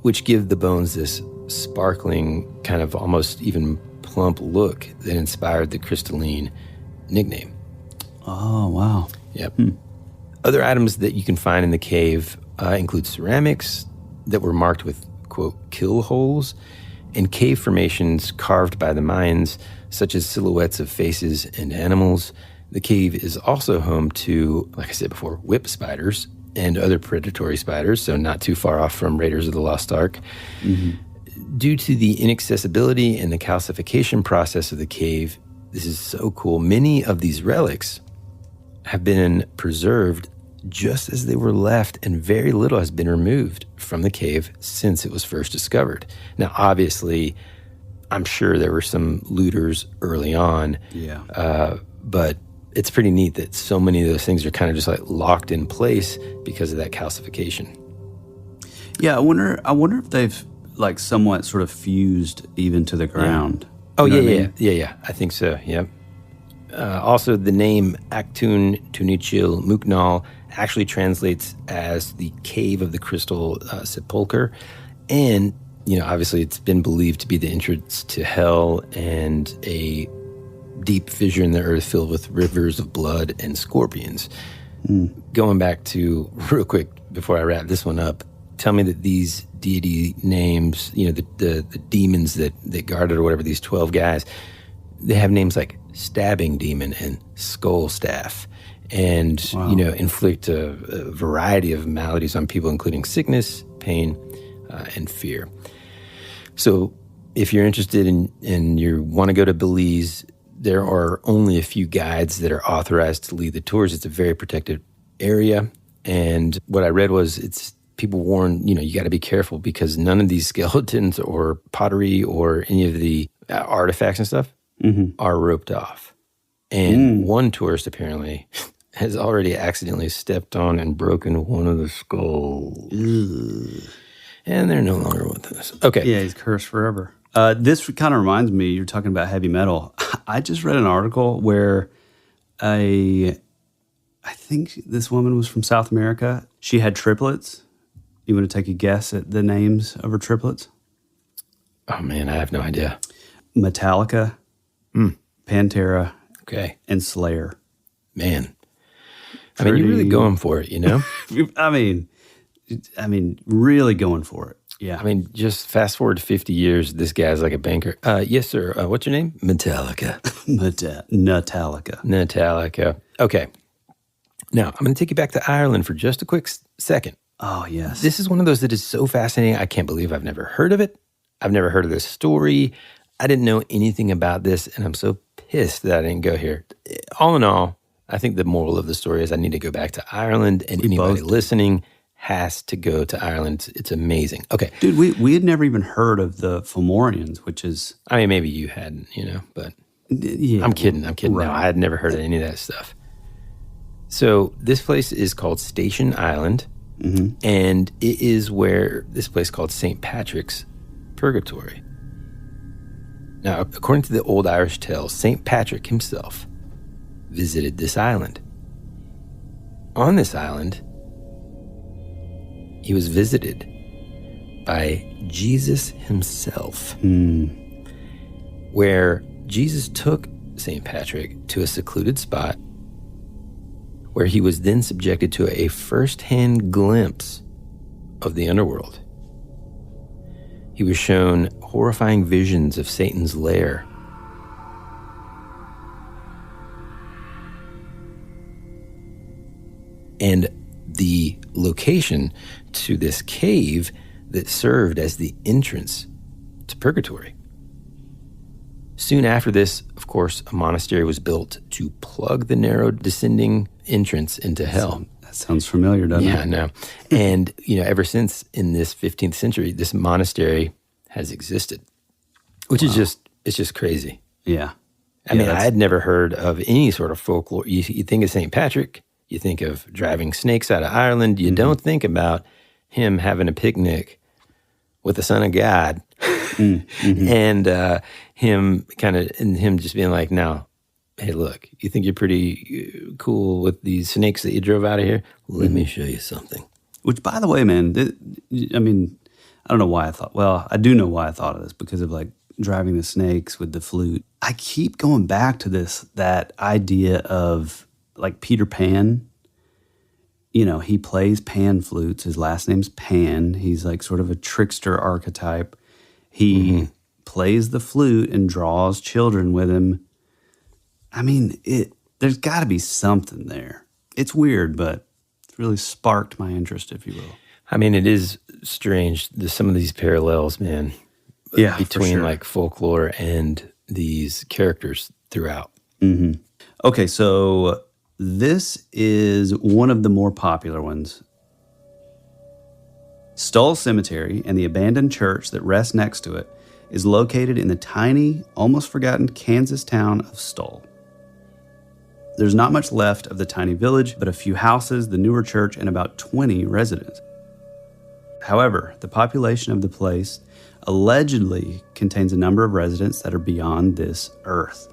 which give the bones this sparkling, kind of almost even plump look that inspired the crystalline nickname. Oh, wow. Yep. Other items that you can find in the cave include ceramics that were marked with, quote, kill holes, and cave formations carved by the Mayans, such as silhouettes of faces and animals. The cave is also home to, like I said before, whip spiders and other predatory spiders, so not too far off from Raiders of the Lost Ark. Due to the inaccessibility and the calcification process of the cave, this is so cool. Many of these relics have been preserved just as they were left, and very little has been removed from the cave since it was first discovered. Now, obviously, I'm sure there were some looters early on, but it's pretty neat that so many of those things are kind of just like locked in place because of that calcification. Yeah, I wonder if they've like somewhat sort of fused even to the ground. Oh, You know yeah, what I mean? yeah. I think so, yep. Also, the name Aktun Tunichil Muknal actually translates as the cave of the crystal sepulcher. And, obviously it's been believed to be the entrance to hell and a deep fissure in the earth filled with rivers of blood and scorpions. Going back to, real quick, before I wrap this one up, tell me that these deity names, the demons that guarded or whatever, these 12 guys, they have names like stabbing demon and skull staff, and inflict a variety of maladies on people, including sickness, pain, and fear. So if you're interested in you want to go to Belize, there are only a few guides that are authorized to lead the tours. It's a very protected area, and what I read was it's people warn, you got to be careful because none of these skeletons or pottery or any of the artifacts and stuff are roped off. And one tourist apparently has already accidentally stepped on and broken one of the skulls. And they're no longer with us. Okay. Yeah, he's cursed forever. This kind of reminds me, you're talking about heavy metal. I just read an article where I think this woman was from South America. She had triplets. You want to take a guess at the names of her triplets? Oh, man, I have no idea. Metallica, Pantera, okay, and Slayer. Man. I mean, you're really going for it, I mean, really going for it. Yeah. I mean, just fast forward 50 years, this guy's like a banker. Yes, sir. What's your name? Metallica. Metallica. Okay. Now, I'm going to take you back to Ireland for just a quick second. Oh, yes. This is one of those that is so fascinating. I can't believe I've never heard of it. I've never heard of this story. I didn't know anything about this, and I'm so pissed that I didn't go here. All in all, I think the moral of the story is I need to go back to Ireland, and anybody listening has to go to Ireland. It's amazing. Okay. Dude, we had never even heard of the Fomorians, which is... I mean, maybe you hadn't, but... Yeah, I'm kidding. Right. No, I had never heard of any of that stuff. So this place is called Station Island, and it is where this place called St. Patrick's Purgatory. Now, according to the old Irish tale, St. Patrick himself visited this island. On this island, he was visited by Jesus himself, where Jesus took St. Patrick to a secluded spot where he was then subjected to a first-hand glimpse of the underworld. He was shown horrifying visions of Satan's lair. And the location to this cave that served as the entrance to purgatory. Soon after this, of course, a monastery was built to plug the narrow descending entrance into hell. That sounds familiar, doesn't it? Yeah, I know. And, ever since in this 15th century, this monastery has existed, which is just crazy. Yeah. I mean, I had never heard of any sort of folklore. You think of St. Patrick, you think of driving snakes out of Ireland. You don't think about him having a picnic with the Son of God and him just being like, "Now, hey, look, you think you're pretty cool with these snakes that you drove out of here? Let me show you something." Which, by the way, man, I don't know why I thought. Well, I do know why I thought of this because of like driving the snakes with the flute. I keep going back to that idea of like Peter Pan. He plays pan flutes. His last name's Pan. He's like sort of a trickster archetype. He plays the flute and draws children with him. I mean, there's got to be something there. It's weird, but it's really sparked my interest, if you will. I mean, it is strange. There's some of these parallels, man. Yeah, between like folklore and these characters throughout. Okay, so this is one of the more popular ones. Stull Cemetery and the abandoned church that rests next to it is located in the tiny, almost forgotten Kansas town of Stull. There's not much left of the tiny village, but a few houses, the newer church, and about 20 residents. However, the population of the place allegedly contains a number of residents that are beyond this earth.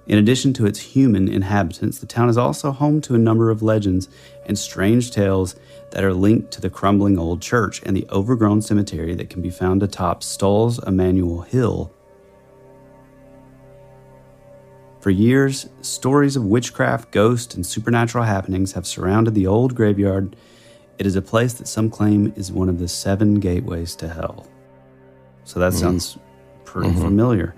In addition to its human inhabitants, the town is also home to a number of legends and strange tales that are linked to the crumbling old church and the overgrown cemetery that can be found atop Stoll's Emmanuel Hill. For years, stories of witchcraft, ghosts, and supernatural happenings have surrounded the old graveyard. It is a place that some claim is one of the 7 gateways to hell. So that sounds pretty familiar.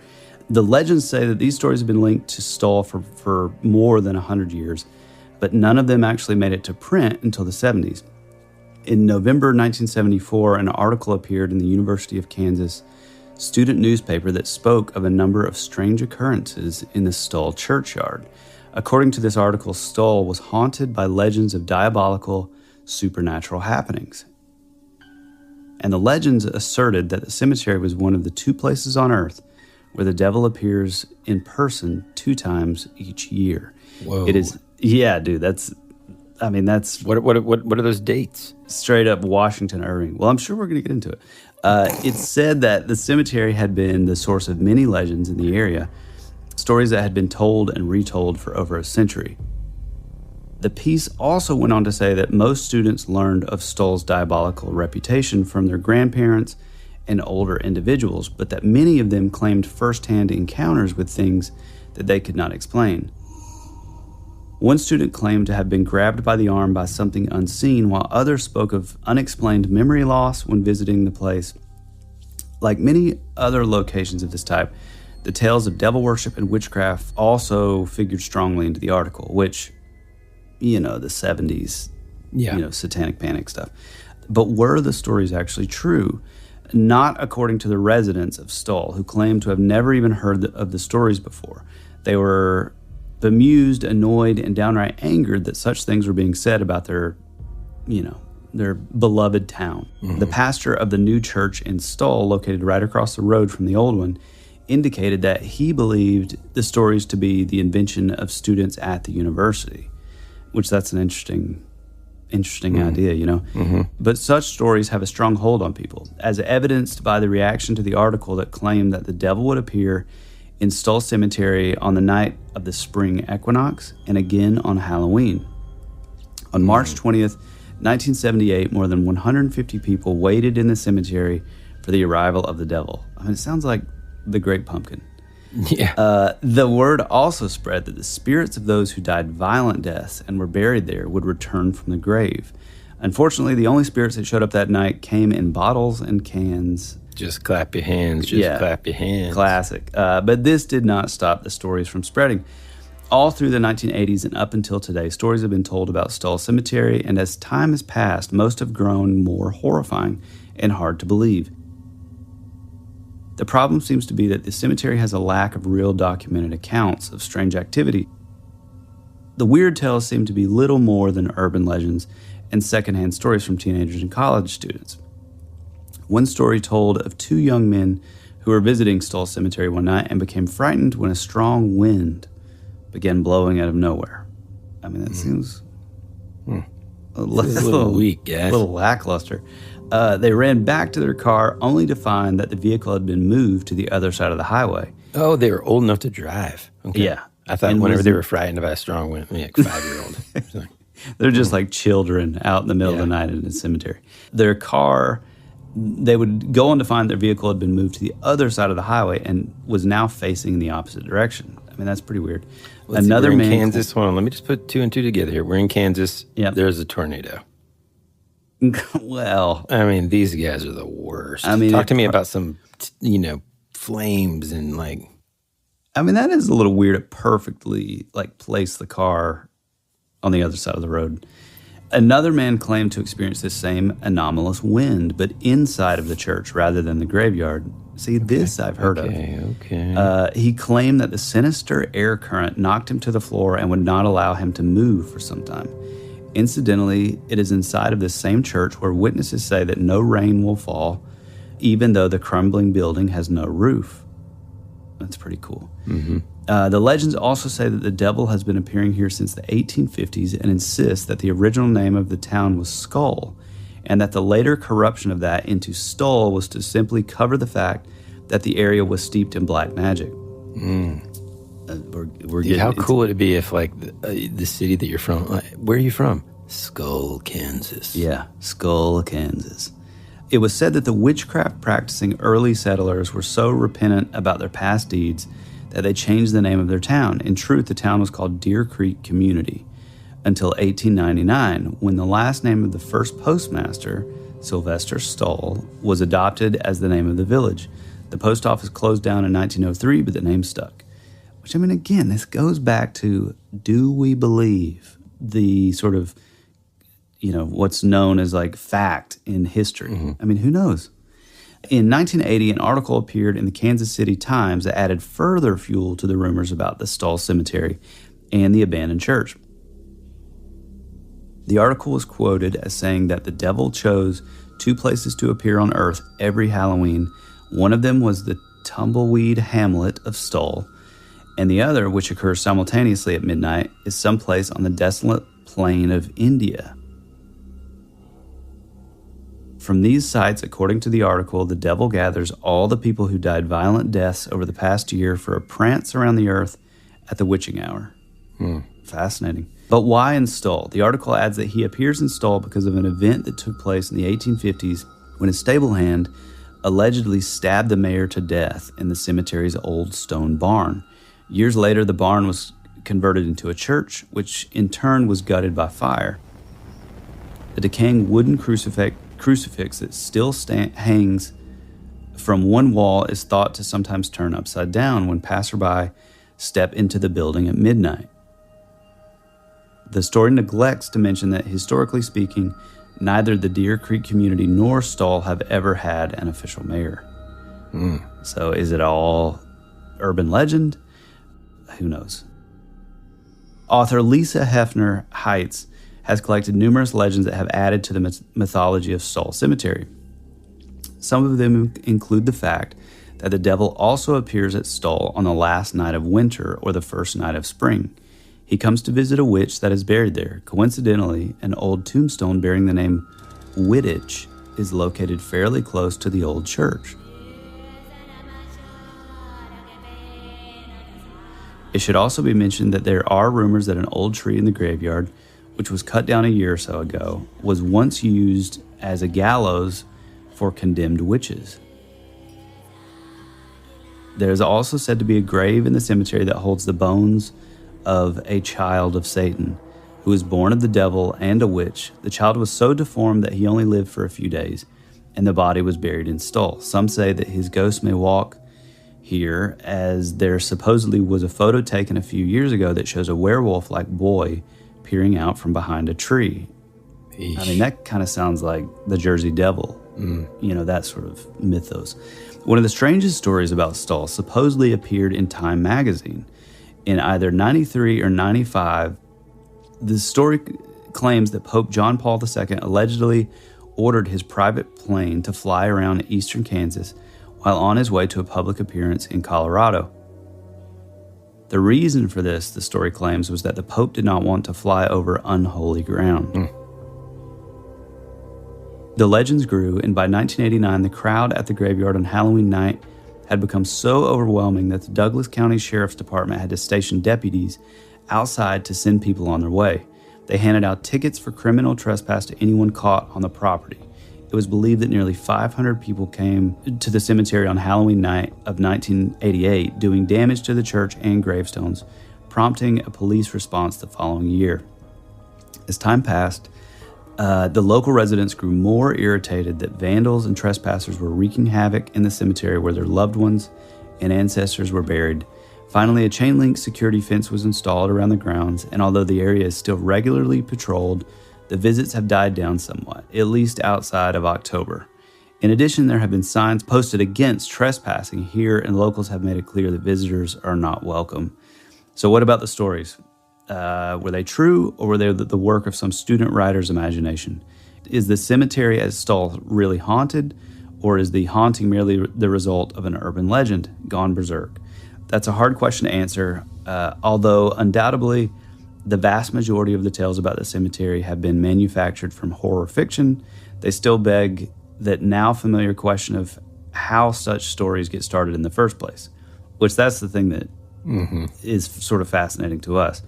The legends say that these stories have been linked to Stoll for more than 100 years, but none of them actually made it to print until the 70s. In November 1974, an article appeared in the University of Kansas student newspaper that spoke of a number of strange occurrences in the Stoll churchyard. According to this article, Stoll was haunted by legends of diabolical, supernatural happenings. And the legends asserted that the cemetery was one of the 2 places on earth where the devil appears in person 2 times each year. Whoa. It is, yeah, dude, that's What are those dates? straight up Washington Irving. Well, I'm sure we're going to get into it. It's said that the cemetery had been the source of many legends in the area, stories that had been told and retold for over a century. The piece also went on to say that most students learned of Stoll's diabolical reputation from their grandparents and older individuals, but that many of them claimed firsthand encounters with things that they could not explain. One student claimed to have been grabbed by the arm by something unseen, while others spoke of unexplained memory loss when visiting the place. Like many other locations of this type, the tales of devil worship and witchcraft also figured strongly into the article, which, the 70s, satanic panic stuff. But were the stories actually true? Not according to the residents of Stoll, who claimed to have never even heard of the stories before. They were bemused, annoyed, and downright angered that such things were being said about their beloved town. The pastor of the new church in Stoll, located right across the road from the old one, indicated that he believed the stories to be the invention of students at the university, which that's an interesting idea, But such stories have a strong hold on people, as evidenced by the reaction to the article that claimed that the devil would appear in Stoll Cemetery on the night of the spring equinox and again on Halloween. On March 20th, 1978, more than 150 people waited in the cemetery for the arrival of the devil. I mean, it sounds like the Great Pumpkin. Yeah. The word also spread that the spirits of those who died violent deaths and were buried there would return from the grave. Unfortunately, the only spirits that showed up that night came in bottles and cans. Just clap your hands. Clap your hands. Classic. But this did not stop the stories from spreading. All through the 1980s and up until today, stories have been told about Stoll Cemetery, and as time has passed, most have grown more horrifying and hard to believe. The problem seems to be that the cemetery has a lack of real documented accounts of strange activity. The weird tales seem to be little more than urban legends and secondhand stories from teenagers and college students. One story told of 2 young men who were visiting Stoll Cemetery one night and became frightened when a strong wind began blowing out of nowhere. I mean, that seems a little weak, guys. A little lackluster. They ran back to their car only to find that the vehicle had been moved to the other side of the highway. Oh, they were old enough to drive. Okay. Yeah. I thought whenever they were frightened by a strong wind, like 5-year-old. They're just like children out in the middle of the night in a cemetery. Their car, they would go on to find their vehicle had been moved to the other side of the highway and was now facing in the opposite direction. I mean, that's pretty weird. Another man, Kansas. Hold on, let me just put 2 and 2 together here. We're in Kansas. Yep. There's a tornado. Well, I mean, these guys are the worst. I mean, talk to me about some, flames and like. I mean, that is a little weird to perfectly place the car on the other side of the road. Another man claimed to experience this same anomalous wind, but inside of the church rather than the graveyard. See, this I've heard of. Okay. He claimed that the sinister air current knocked him to the floor and would not allow him to move for some time. Incidentally, it is inside of this same church where witnesses say that no rain will fall, even though the crumbling building has no roof. That's pretty cool. The legends also say that the devil has been appearing here since the 1850s and insists that the original name of the town was Skull, and that the later corruption of that into Stull was to simply cover the fact that the area was steeped in black magic. How cool would it be if, like, the city that you're from, where are you from? Skull, Kansas. Yeah, Skull, Kansas. It was said that the witchcraft practicing early settlers were so repentant about their past deeds that they changed the name of their town. In truth, the town was called Deer Creek Community until 1899, when the last name of the first postmaster, Sylvester Stull, was adopted as the name of the village. The post office closed down in 1903, but the name stuck. Which, I mean, again, this goes back to, do we believe the sort of, what's known as like fact in history? I mean, who knows? In 1980, an article appeared in the Kansas City Times that added further fuel to the rumors about the Stull Cemetery and the abandoned church. The article was quoted as saying that the devil chose 2 places to appear on Earth every Halloween. One of them was the tumbleweed hamlet of Stull, and the other, which occurs simultaneously at midnight, is someplace on the desolate plain of India. From these sites, according to the article, the devil gathers all the people who died violent deaths over the past year for a prance around the earth at the witching hour. Fascinating. But why in Stull? The article adds that he appears in Stull because of an event that took place in the 1850s when a stable hand allegedly stabbed the mayor to death in the cemetery's old stone barn. Years later, the barn was converted into a church, which in turn was gutted by fire. The decaying wooden crucifix that still hangs from one wall is thought to sometimes turn upside down when passerby step into the building at midnight. The story neglects to mention that, historically speaking, neither the Deer Creek community nor Stull have ever had an official mayor. So is it all urban legend? Who knows? Author Lisa Hefner Heitz has collected numerous legends that have added to the mythology of Stull Cemetery. Some of them include the fact that the devil also appears at Stull on the last night of winter or the first night of spring. He comes to visit a witch that is buried there. Coincidentally, an old tombstone bearing the name Wittich is located fairly close to the old church. It should also be mentioned that there are rumors that an old tree in the graveyard, which was cut down a year or so ago, was once used as a gallows for condemned witches. There is also said to be a grave in the cemetery that holds the bones of a child of Satan, who was born of the devil and a witch. The child was so deformed that he only lived for a few days, and the body was buried in Stull. Some say that his ghost may walk here, as there supposedly was a photo taken a few years ago that shows a werewolf-like boy peering out from behind a tree. I mean, that kind of sounds like the Jersey Devil, that sort of mythos. One of the strangest stories about Stull supposedly appeared in Time magazine. In either 93 or 95, the story claims that Pope John Paul II allegedly ordered his private plane to fly around eastern Kansas while on his way to a public appearance in Colorado. The reason for this, the story claims, was that the Pope did not want to fly over unholy ground. The legends grew, and by 1989, the crowd at the graveyard on Halloween night had become so overwhelming that the Douglas County Sheriff's Department had to station deputies outside to send people on their way. They handed out tickets for criminal trespass to anyone caught on the property. It was believed that nearly 500 people came to the cemetery on Halloween night of 1988, doing damage to the church and gravestones, prompting a police response the following year. As time passed, the local residents grew more irritated that vandals and trespassers were wreaking havoc in the cemetery where their loved ones and ancestors were buried. Finally, a chain-link security fence was installed around the grounds, and although the area is still regularly patrolled, the visits have died down somewhat, at least outside of October. In addition, there have been signs posted against trespassing here, and locals have made it clear that visitors are not welcome. So what about the stories? Were they true, or were they the work of some student writer's imagination? Is the cemetery at Stull really haunted, or is the haunting merely the result of an urban legend gone berserk? That's a hard question to answer, although undoubtedly the vast majority of the tales about the cemetery have been manufactured from horror fiction. They still beg that now familiar question of how such stories get started in the first place, which that's the thing that is sort of fascinating to us.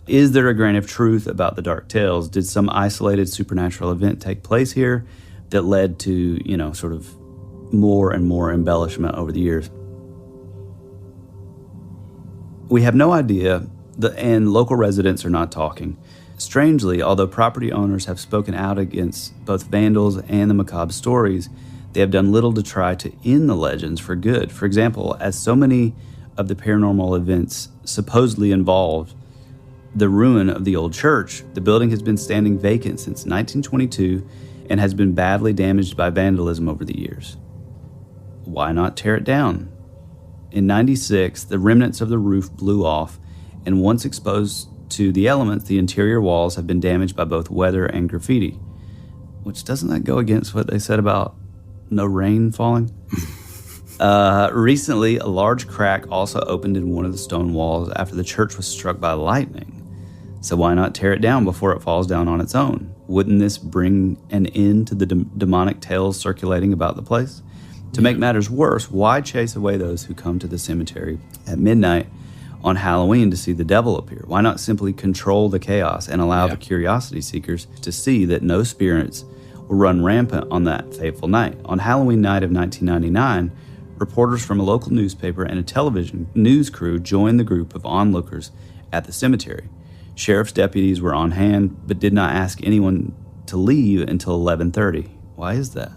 Is there a grain of truth about the dark tales? Did some isolated supernatural event take place here that led to, sort of more and more embellishment over the years? We have no idea, and local residents are not talking. Strangely, although property owners have spoken out against both vandals and the macabre stories, they have done little to try to end the legends for good. For example, as so many of the paranormal events supposedly involved the ruin of the old church, the building has been standing vacant since 1922 and has been badly damaged by vandalism over the years. Why not tear it down? In '96, the remnants of the roof blew off, and once exposed to the elements, the interior walls have been damaged by both weather and graffiti. Which, doesn't that go against what they said about no rain falling? Recently, a large crack also opened in one of the stone walls after the church was struck by lightning. So why not tear it down before it falls down on its own? Wouldn't this bring an end to the demonic tales circulating about the place? To make matters worse, why chase away those who come to the cemetery at midnight on Halloween to see the devil appear? Why not simply control the chaos and allow the curiosity seekers to see that no spirits will run rampant on that fateful night? On Halloween night of 1999, reporters from a local newspaper and a television news crew joined the group of onlookers at the cemetery. Sheriff's deputies were on hand, but did not ask anyone to leave until 11:30. Why is that?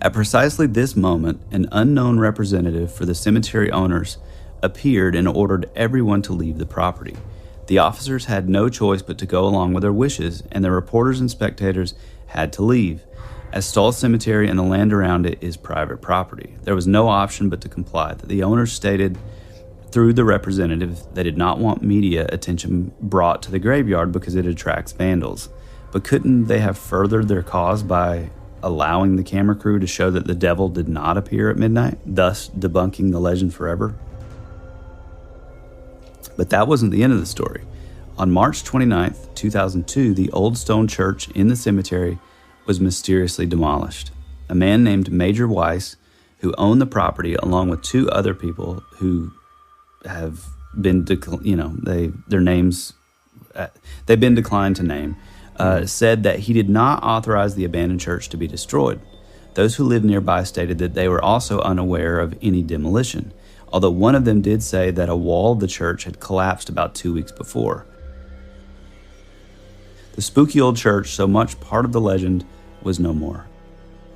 At precisely this moment, an unknown representative for the cemetery owners appeared and ordered everyone to leave the property. The officers had no choice but to go along with their wishes, and the reporters and spectators had to leave, as Stoll Cemetery and the land around it is private property. There was no option but to comply. The owners stated through the representative they did not want media attention brought to the graveyard because it attracts vandals. But couldn't they have furthered their cause by allowing the camera crew to show that the devil did not appear at midnight, thus debunking the legend forever? But that wasn't the end of the story. On March 29th, 2002, the old stone church in the cemetery was mysteriously demolished. A man named Major Weiss, who owned the property along with two other people who have been, their names, they've been declined to name, said that he did not authorize the abandoned church to be destroyed. Those who lived nearby stated that they were also unaware of any demolition, although one of them did say that a wall of the church had collapsed about 2 weeks before. The spooky old church, so much part of the legend, was no more.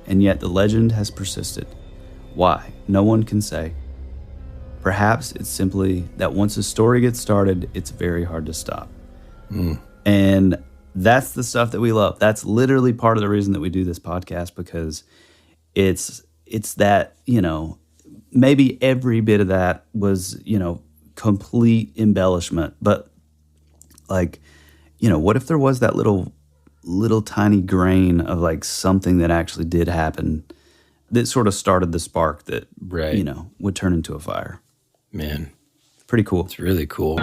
And yet the legend has persisted. Why? No one can say. Perhaps it's simply that once a story gets started, it's very hard to stop. And that's the stuff that we love. That's literally part of the reason that we do this podcast, because it's that, maybe every bit of that was, complete embellishment. But what if there was that little tiny grain of something that actually did happen that sort of started the spark that, would turn into a fire? Man. Pretty cool. It's really cool.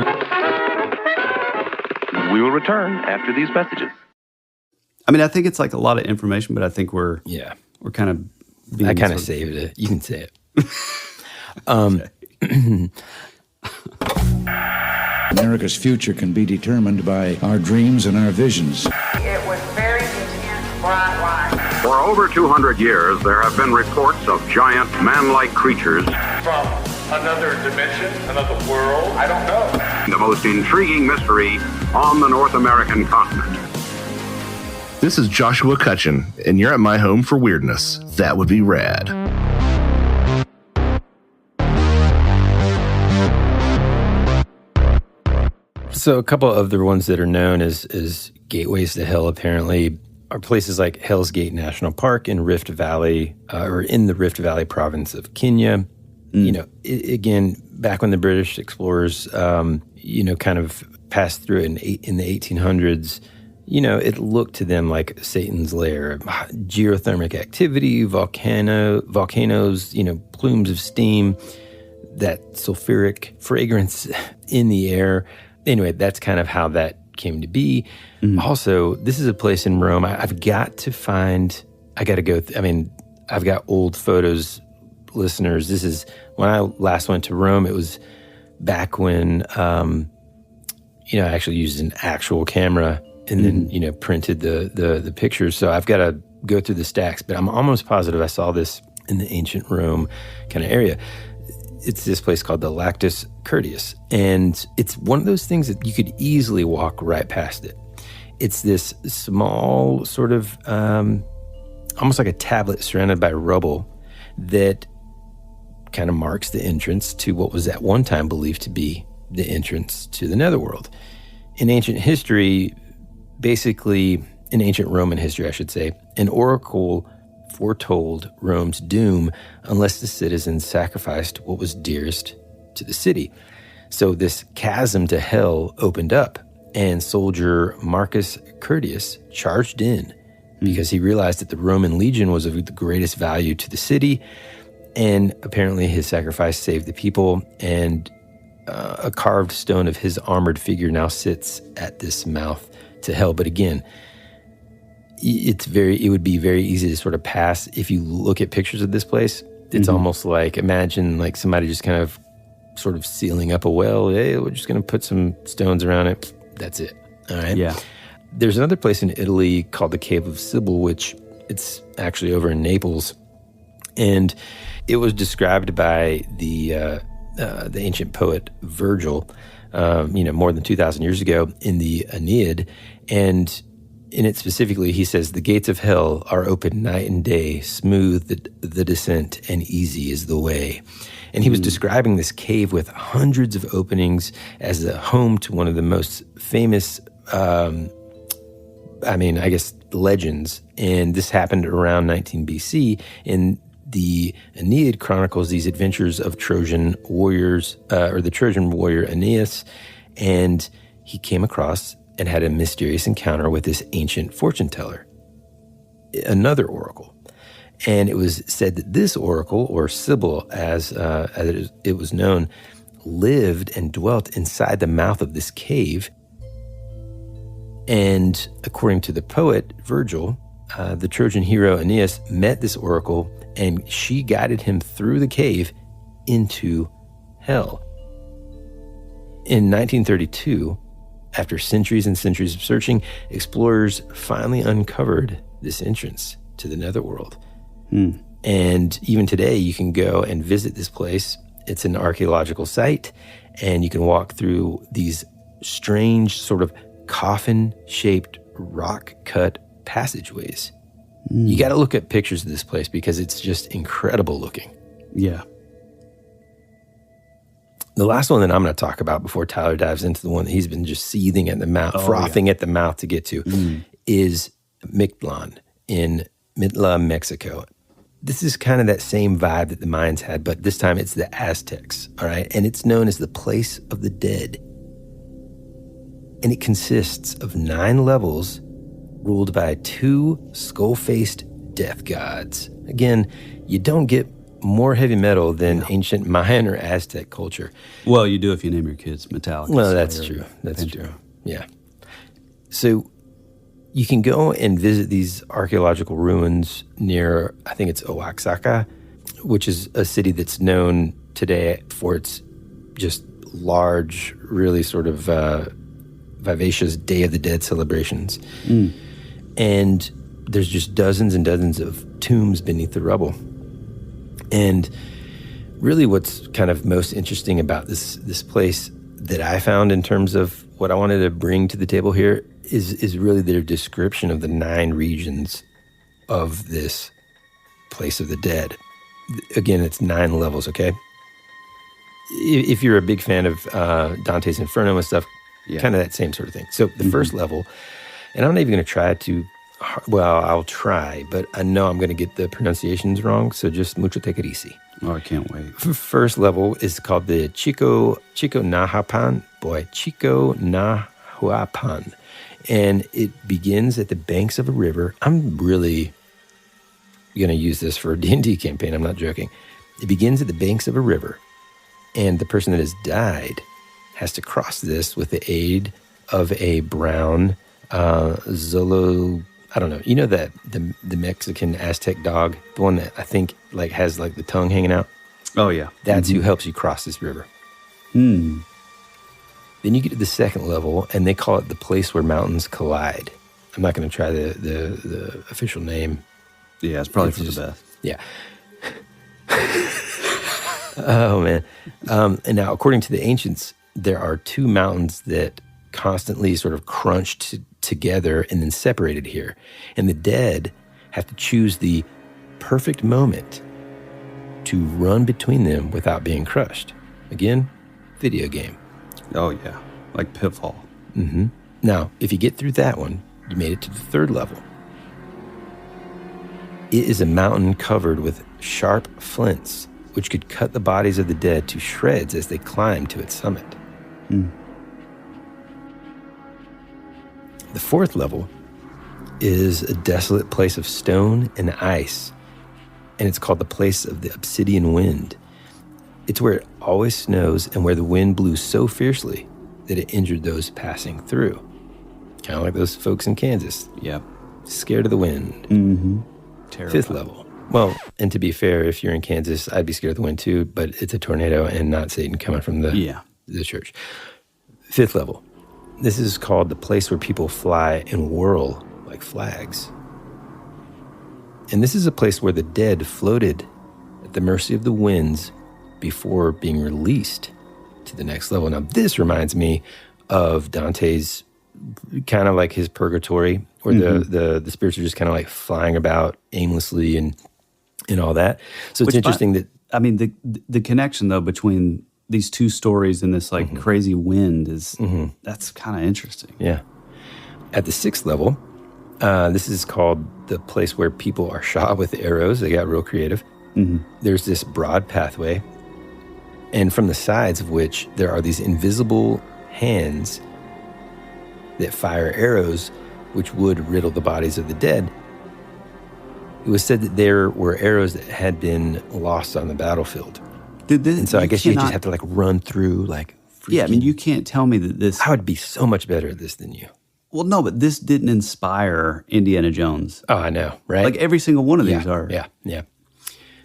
We will return after these messages. I mean, I think it's a lot of information, but I think we're kind of being I kind of saved it. You can say it. America's future can be determined by our dreams and our visions. It was very intense, bright light. For over 200 years, there have been reports of giant man-like creatures From another dimension, another world, I don't know. the most intriguing mystery on the North American continent. This is Joshua Cutchin, and you're at my home for weirdness. That would be rad. So a couple of the ones that are known as gateways to hell apparently are places like Hell's Gate National Park in Rift Valley, or in the Rift Valley province of Kenya. Again, back when the British explorers, kind of passed through in the 1800s, it looked to them like Satan's lair. Geothermic activity, volcanoes, plumes of steam. that sulfuric fragrance in the air. Anyway, that's kind of how that came to be. Also, this is a place in Rome I've got to find. I got to go. I've got old photos, listeners. This is when I last went to Rome. It was back when, I actually used an actual camera and then, printed the pictures. So I've got to go through the stacks, but I'm almost positive I saw this in the ancient Rome kind of area. It's this place called the Lactus Curtius, and it's one of those things that you could easily walk right past it. It's this small sort of, almost like a tablet surrounded by rubble that kind of marks the entrance to what was at one time believed to be the entrance to the netherworld. In ancient history, basically, in ancient Roman history, I should say, an oracle foretold Rome's doom unless the citizens sacrificed what was dearest to the city. So this chasm to hell opened up, and soldier Marcus Curtius charged in because he realized that the Roman legion was of the greatest value to the city, and apparently his sacrifice saved the people, and a carved stone of his armored figure now sits at this mouth to hell. But again, it would be very easy to sort of pass. If you look at pictures of this place, it's almost like, imagine like somebody just kind of sort of sealing up a well. Hey, we're just going to put some stones around it. That's it. All right. Yeah. There's another place in Italy called the Cave of Sibyl, which it's actually over in Naples. And it was described by the ancient poet Virgil, more than 2,000 years ago in the Aeneid. And in it specifically, he says, the gates of hell are open night and day, smooth the descent and easy is the way. And he was describing this cave with hundreds of openings as the home to one of the most famous, legends. And this happened around 19 BC. And the Aeneid chronicles these adventures of Trojan warriors, or the Trojan warrior Aeneas. And he came across and had a mysterious encounter with this ancient fortune teller, another oracle. And it was said that this oracle, or Sibyl as it was known, lived and dwelt inside the mouth of this cave. And according to the poet Virgil, the Trojan hero Aeneas met this oracle, and she guided him through the cave into hell. In 1932, after centuries and centuries of searching, explorers finally uncovered this entrance to the netherworld. And even today, you can go and visit this place. It's an archaeological site, and you can walk through these strange sort of coffin-shaped rock-cut passageways. You got to look at pictures of this place because it's just incredible looking. Yeah. The last one that I'm going to talk about before Tyler dives into the one that he's been just seething at the mouth, frothing at the mouth to get to, is Mictlan in Mitla, Mexico. This is kind of that same vibe that the Mayans had, but this time it's the Aztecs, all right? And it's known as the Place of the Dead. And it consists of 9 levels ruled by 2 skull-faced death gods. Again, you don't get more heavy metal than ancient Mayan or Aztec culture. Well, you do if you name your kids Metallica. Well, that's true. That's true. Yeah. So you can go and visit these archaeological ruins near, I think it's Oaxaca, which is a city that's known today for its just large, really sort of vivacious Day of the Dead celebrations. And there's just dozens and dozens of tombs beneath the rubble. And really what's kind of most interesting about this place that I found in terms of what I wanted to bring to the table here is really their description of the 9 regions of this Place of the Dead. Again, it's 9 levels, okay? If you're a big fan of Dante's Inferno and stuff, kind of that same sort of thing. So the first level, and I'm not even going to try to, I'll try, but I know I'm going to get the pronunciations wrong, so just mucho take it easy. Oh, I can't wait. First level is called the Chico Nahuapan. Chico Nahuapan. And it begins at the banks of a river. I'm really going to use this for a D&D campaign. I'm not joking. It begins at the banks of a river And the person that has died has to cross this with the aid of a brown Zolo. I don't know. You know that the Mexican Aztec dog, the one that I think like has like the tongue hanging out. Oh yeah, that's who helps you cross this river. Then you get to the second level, and they call it the place where mountains collide. I'm not going to try the official name. Yeah, it's probably for the best. Yeah. Oh man. And now, according to the ancients, there are two mountains that constantly sort of crunched together and then separated here. And the dead have to choose the perfect moment to run between them without being crushed. Again, video game. Oh, yeah. Like Pitfall. Mm-hmm. Now, if you get through that one, you made it to the third level. It is a mountain covered with sharp flints, which could cut the bodies of the dead to shreds as they climb to its summit. The fourth level is a desolate place of stone and ice, and it's called the place of the obsidian wind. It's where it always snows and where the wind blew so fiercely that it injured those passing through. Kind of like those folks in Kansas. Yep. Scared of the wind. Mm-hmm. Terrifying. Fifth level. Well, and to be fair, if you're in Kansas, I'd be scared of the wind too, but it's a tornado and not Satan coming from the church. Fifth level. This is called the place where people fly and whirl like flags. And this is a place where the dead floated at the mercy of the winds before being released to the next level. Now, this reminds me of Dante's kind of like his purgatory, where the spirits are just kind of like flying about aimlessly and all that. So it's interesting that... I mean, the connection, though, between these two stories and this like crazy wind is, that's kind of interesting. Yeah. At the sixth level, this is called the place where people are shot with arrows. They got real creative. There's this broad pathway, and from the sides of which there are these invisible hands that fire arrows which would riddle the bodies of the dead. It was said that there were arrows that had been lost on the battlefield. And so I guess you just have to like run through like... Yeah, I mean, you can't tell me that this... I would be so much better at this than you. Well, no, but this didn't inspire Indiana Jones. Oh, I know, right? Like every single one of these are. Yeah.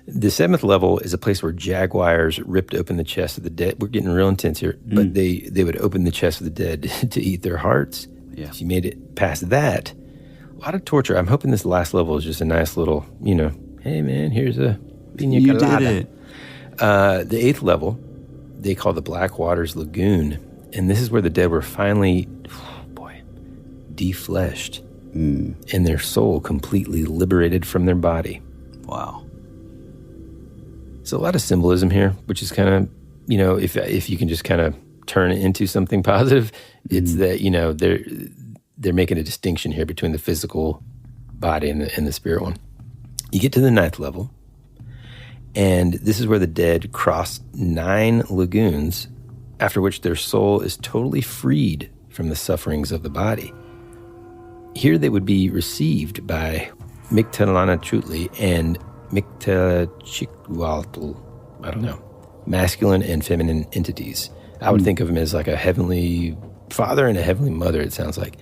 The seventh level is a place where jaguars ripped open the chest of the dead. We're getting real intense here, but they would open the chest of the dead to eat their hearts. Yeah. If you made it past that, a lot of torture. I'm hoping this last level is just a nice little, hey man, here's a piña colada. You did it. The eighth level, they call the Black Waters Lagoon. And this is where the dead were finally, defleshed. And their soul completely liberated from their body. Wow. So a lot of symbolism here, which is kind of, if you can just kind of turn it into something positive, it's that, they're making a distinction here between the physical body and the spirit one. You get to the ninth level, and this is where the dead cross 9 lagoons, after which their soul is totally freed from the sufferings of the body. Here they would be received by Mictlantecuhtli and Mictlantecuhtli, I don't know, masculine and feminine entities. I would think of them as like a heavenly father and a heavenly mother, it sounds like.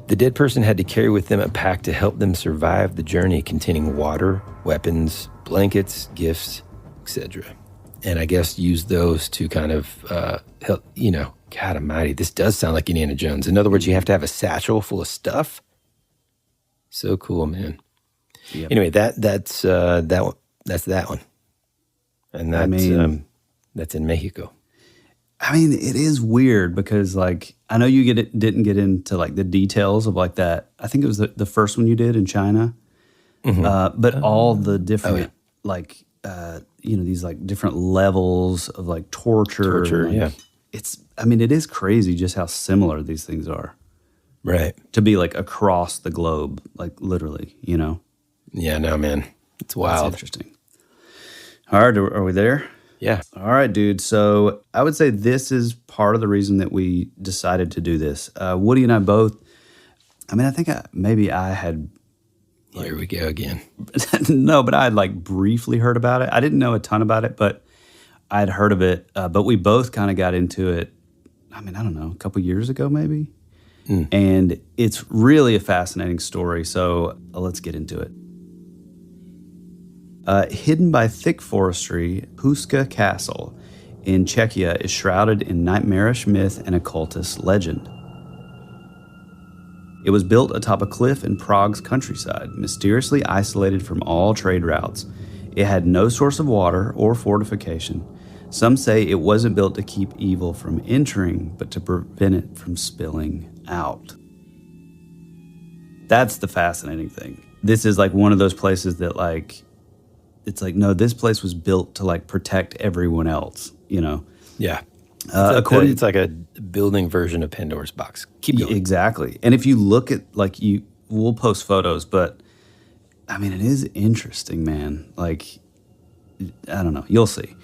The dead person had to carry with them a pack to help them survive the journey, containing water, weapons, blankets, gifts, etc. And I guess use those to kind of help, God almighty, this does sound like Indiana Jones. In other words, you have to have a satchel full of stuff. So cool, man. Yep. Anyway, that's that one. And that's in Mexico. I mean, it is weird because, like, I know you didn't get into, like, the details of, like, that. I think it was the first one you did in China. But all the different, these, like, different levels of, like, torture. Yeah. It is crazy just how similar these things are. Right. To be, like, across the globe, like, literally, Yeah, no, man. It's wild. That's interesting. All right, are we there? Yeah. All right, dude. So I would say this is part of the reason that we decided to do this. Woody and I both, I think I had... Here we go again. No, but I had, like, briefly heard about it. I didn't know a ton about it, but I had heard of it, but we both kind of got into it, I don't know, a couple years ago maybe. And it's really a fascinating story, so let's get into it. Hidden by thick forestry, Huska Castle in Czechia is shrouded in nightmarish myth and occultist legend. It was built atop a cliff in Prague's countryside, mysteriously isolated from all trade routes. It had no source of water or fortification. Some say it wasn't built to keep evil from entering, but to prevent it from spilling out. That's the fascinating thing. This is like one of those places that it's like, no, this place was built to protect everyone else, Yeah. According, it's like a building version of Pandora's box. Keep going. Exactly. And if you look at, we'll post photos, but it is interesting, man. I don't know. You'll see.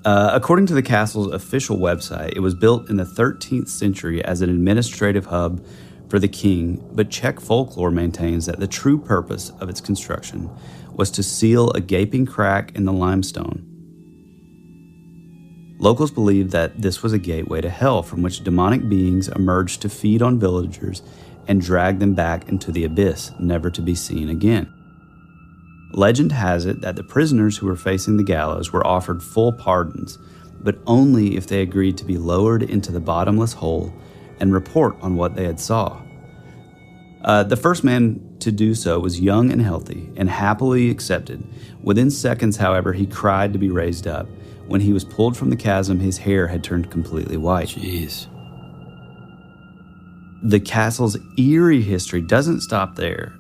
According to the castle's official website, it was built in the 13th century as an administrative hub for the king, but Czech folklore maintains that the true purpose of its construction was to seal a gaping crack in the limestone. Locals believe that this was a gateway to hell from which demonic beings emerged to feed on villagers and drag them back into the abyss, never to be seen again. Legend has it that the prisoners who were facing the gallows were offered full pardons, but only if they agreed to be lowered into the bottomless hole and report on what they had saw. The first man to do so was young and healthy and happily accepted. Within seconds, however, he cried to be raised up. When he was pulled from the chasm, his hair had turned completely white. Jeez. The castle's eerie history doesn't stop there.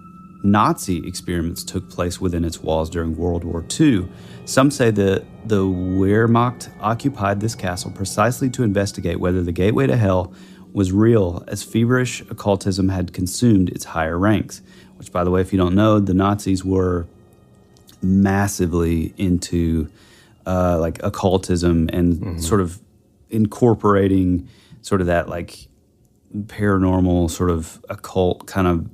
Nazi experiments took place within its walls during World War II. Some say that the Wehrmacht occupied this castle precisely to investigate whether the gateway to hell was real, as feverish occultism had consumed its higher ranks. Which, by the way, if you don't know, the Nazis were massively into occultism and sort of incorporating sort of that paranormal sort of occult kind of,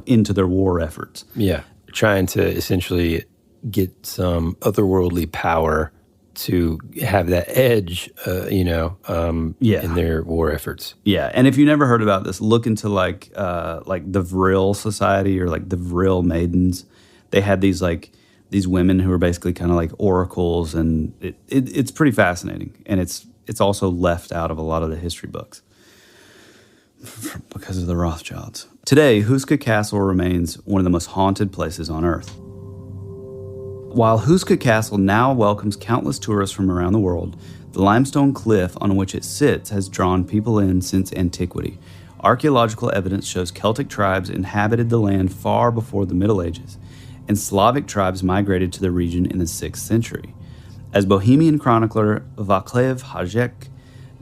into their war efforts. Yeah. Trying to essentially get some otherworldly power to have that edge, in their war efforts. Yeah. And if you never heard about this, look into the Vril Society or the Vril Maidens. They had these women who were basically kind of like oracles, and it's pretty fascinating. And it's also left out of a lot of the history books because of the Rothschilds. Today, Huska Castle remains one of the most haunted places on Earth. While Huska Castle now welcomes countless tourists from around the world, the limestone cliff on which it sits has drawn people in since antiquity. Archaeological evidence shows Celtic tribes inhabited the land far before the Middle Ages, and Slavic tribes migrated to the region in the 6th century. As Bohemian chronicler Václav Hašek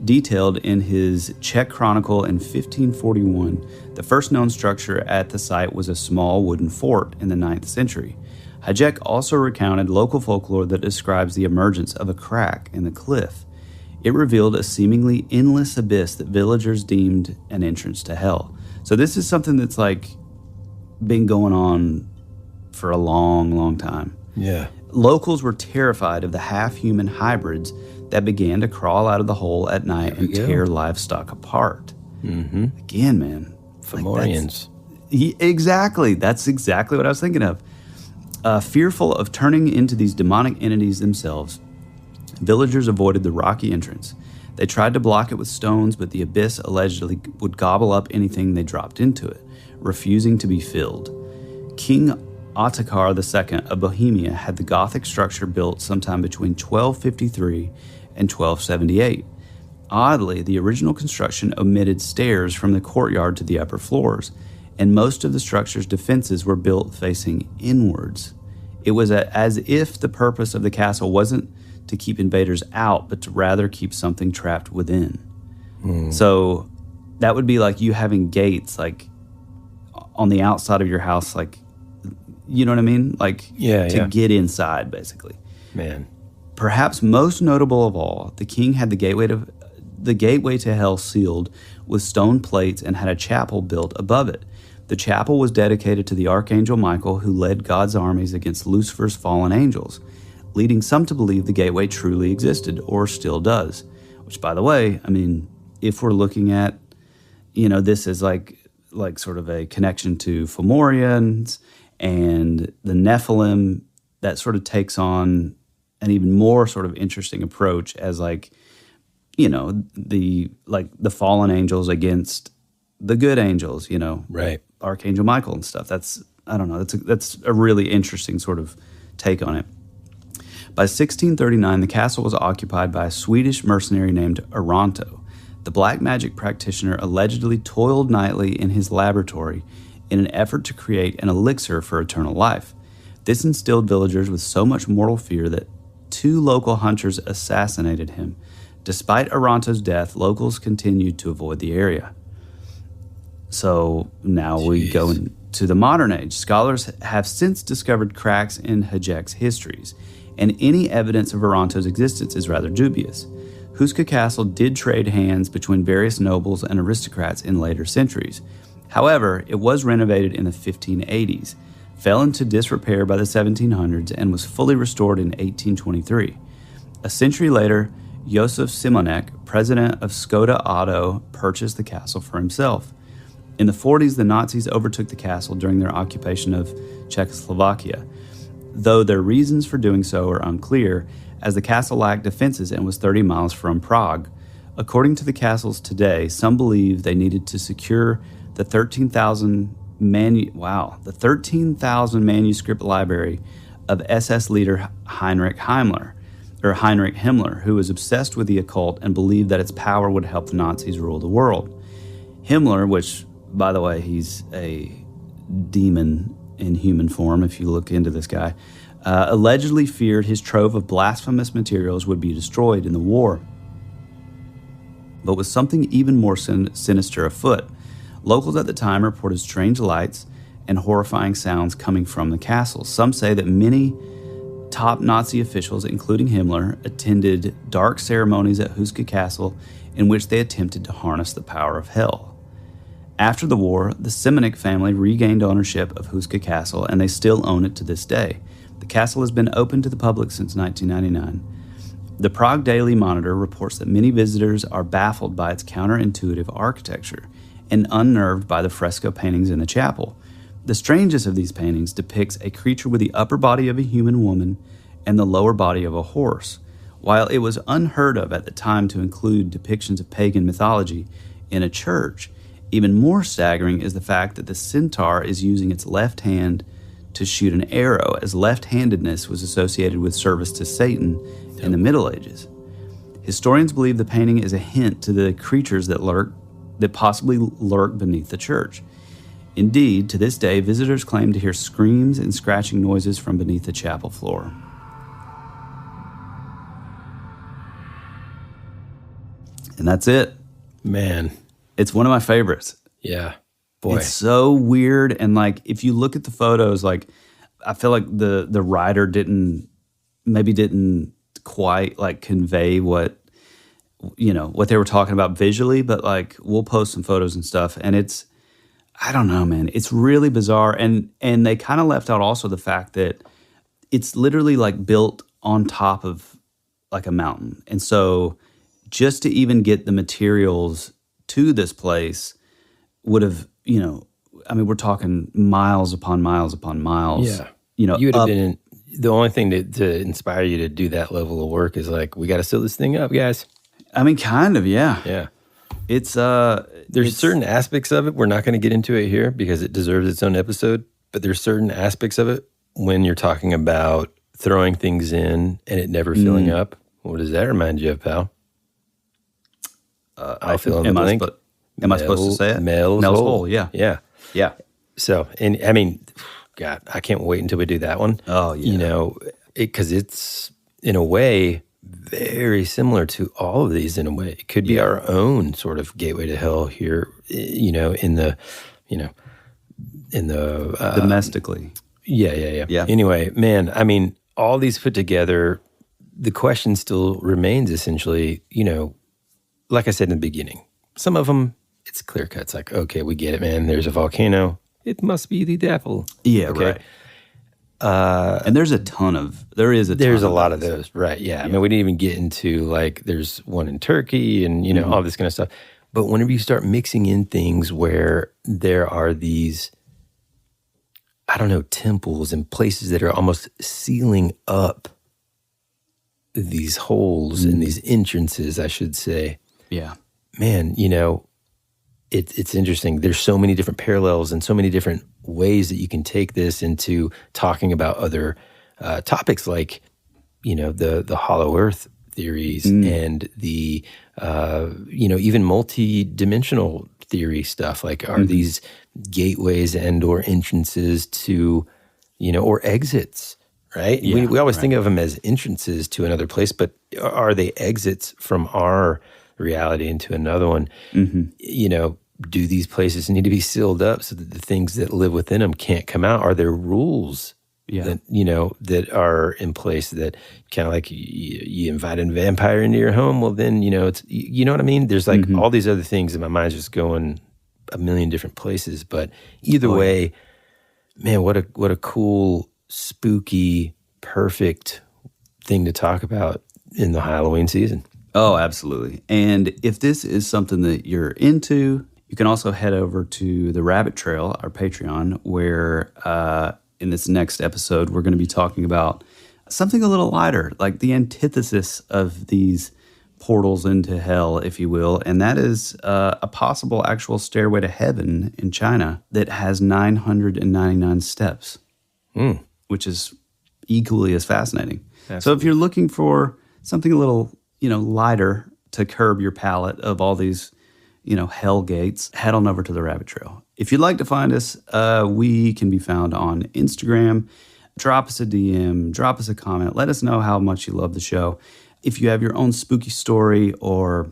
detailed in his Czech Chronicle in 1541, the first known structure at the site was a small wooden fort in the 9th century. Hašek also recounted local folklore that describes the emergence of a crack in the cliff. It revealed a seemingly endless abyss that villagers deemed an entrance to hell. So this is something that's been going on for a long, long time. Yeah. Locals were terrified of the half-human hybrids that began to crawl out of the hole at night and tear livestock apart. Mm-hmm. Again, man. Fomorians. Exactly. That's exactly what I was thinking of. Fearful of turning into these demonic entities themselves, villagers avoided the rocky entrance. They tried to block it with stones, but the abyss allegedly would gobble up anything they dropped into it, refusing to be filled. King Ottokar II of Bohemia had the Gothic structure built sometime between 1253 and 1278. Oddly, the original construction omitted stairs from the courtyard to the upper floors, and most of the structure's defenses were built facing inwards. It was as if the purpose of the castle wasn't to keep invaders out, but to rather keep something trapped within. So that would be like you having gates on the outside of your house, you know what I mean? To get inside, basically. Man. Perhaps most notable of all, the king had the gateway to hell sealed with stone plates and had a chapel built above it. The chapel was dedicated to the archangel Michael, who led God's armies against Lucifer's fallen angels. leading some to believe the gateway truly existed or still does. Which, by the way, I mean, if we're looking at, this is like sort of a connection to Fomorians and the Nephilim, that sort of takes on an even more sort of interesting approach as the fallen angels against the good angels, right? Archangel Michael and stuff. That's a really interesting sort of take on it. By 1639, the castle was occupied by a Swedish mercenary named Aranto. The black magic practitioner allegedly toiled nightly in his laboratory in an effort to create an elixir for eternal life. This instilled villagers with so much mortal fear that 2 local hunters assassinated him. Despite Aranto's death, locals continued to avoid the area. So now we go into the modern age. Scholars have since discovered cracks in Hajek's histories, and any evidence of Aranto's existence is rather dubious. Huska Castle did trade hands between various nobles and aristocrats in later centuries. However, it was renovated in the 1580s, fell into disrepair by the 1700s, and was fully restored in 1823. A century later, Josef Simonek, president of Skoda Auto, purchased the castle for himself. In the 40s, the Nazis overtook the castle during their occupation of Czechoslovakia, though their reasons for doing so are unclear, as the castle lacked defenses and was 30 miles from Prague. According to the castles today, some believe they needed to secure the 13,000 manuscript library of SS leader Heinrich Himmler, who was obsessed with the occult and believed that its power would help the Nazis rule the world. Himmler, which, by the way, he's a demon in human form, if you look into this guy, allegedly feared his trove of blasphemous materials would be destroyed in the war. But with something even more sinister afoot, locals at the time reported strange lights and horrifying sounds coming from the castle. Some say that many top Nazi officials, including Himmler, attended dark ceremonies at Huska Castle in which they attempted to harness the power of hell. After the war, the Simonek family regained ownership of Huska Castle, and they still own it to this day. The castle has been open to the public since 1999. The Prague Daily Monitor reports that many visitors are baffled by its counterintuitive architecture and unnerved by the fresco paintings in the chapel. The strangest of these paintings depicts a creature with the upper body of a human woman and the lower body of a horse. While it was unheard of at the time to include depictions of pagan mythology in a church, even more staggering is the fact that the centaur is using its left hand to shoot an arrow, as left-handedness was associated with service to Satan in the Middle Ages. Historians believe the painting is a hint to the creatures that possibly lurk beneath the church. Indeed, to this day, visitors claim to hear screams and scratching noises from beneath the chapel floor. And that's it. Man. It's one of my favorites. Yeah. Boy. It's so weird. And if you look at the photos, I feel like the writer didn't quite convey what they were talking about visually, but we'll post some photos and stuff. And it's, I don't know, man, it's really bizarre. And they kind of left out also the fact that it's literally built on top of a mountain. And so just to even get the materials to this place would have, we're talking miles upon miles upon miles. Yeah. You would have been, the only thing to inspire you to do that level of work is we got to seal this thing up, guys. I mean, kind of, yeah. Yeah. There's certain aspects of it. We're not going to get into it here because it deserves its own episode, but there's certain aspects of it when you're talking about throwing things in and it never filling up. What does that remind you of, pal? I'll fill in the blank. Am I supposed to say it? Mel's hole. Yeah. Yeah. Yeah. So, and I mean, God, I can't wait until we do that one. Oh, yeah. Because it's, in a way, very similar to all of these in a way. It could be our own sort of gateway to hell here, in the domestically. Yeah. Anyway, man, I mean, all these put together, the question still remains essentially, like I said in the beginning, some of them, it's clear cut. It's okay, we get it, man. There's a volcano. It must be the devil. Yeah, okay? And there's a ton of those, right? Yeah. I mean, we didn't even get into like there's one in Turkey and all this kind of stuff. But whenever you start mixing in things where there are these, I don't know, temples and places that are almost sealing up these holes and these entrances, I should say. Yeah. Man, it's interesting. There's so many different parallels and so many different ways that you can take this into talking about other topics like, the hollow earth theories and the, even multi-dimensional theory stuff. Like, are these gateways and or entrances to, or exits, right? Yeah, we always think of them as entrances to another place, but are they exits from our reality into another one? Do these places need to be sealed up so that the things that live within them can't come out? Are there rules that, that are in place that kind of like you invite a vampire into your home? Well, then, it's, you know what I mean? There's like all these other things, and my mind's just going a million different places. But either way, man, what a cool, spooky, perfect thing to talk about in the Halloween season. Oh, absolutely. And if this is something that you're into, you can also head over to the Rabbit Trail, our Patreon, where in this next episode, we're going to be talking about something a little lighter, like the antithesis of these portals into hell, if you will. And that is a possible actual stairway to heaven in China that has 999 steps, which is equally as fascinating. Absolutely. So if you're looking for something a little, lighter to curb your palate of all these, hell gates, head on over to the Rabbit Trail. If you'd like to find us, we can be found on Instagram. Drop us a DM, drop us a comment. Let us know how much you love the show. If you have your own spooky story or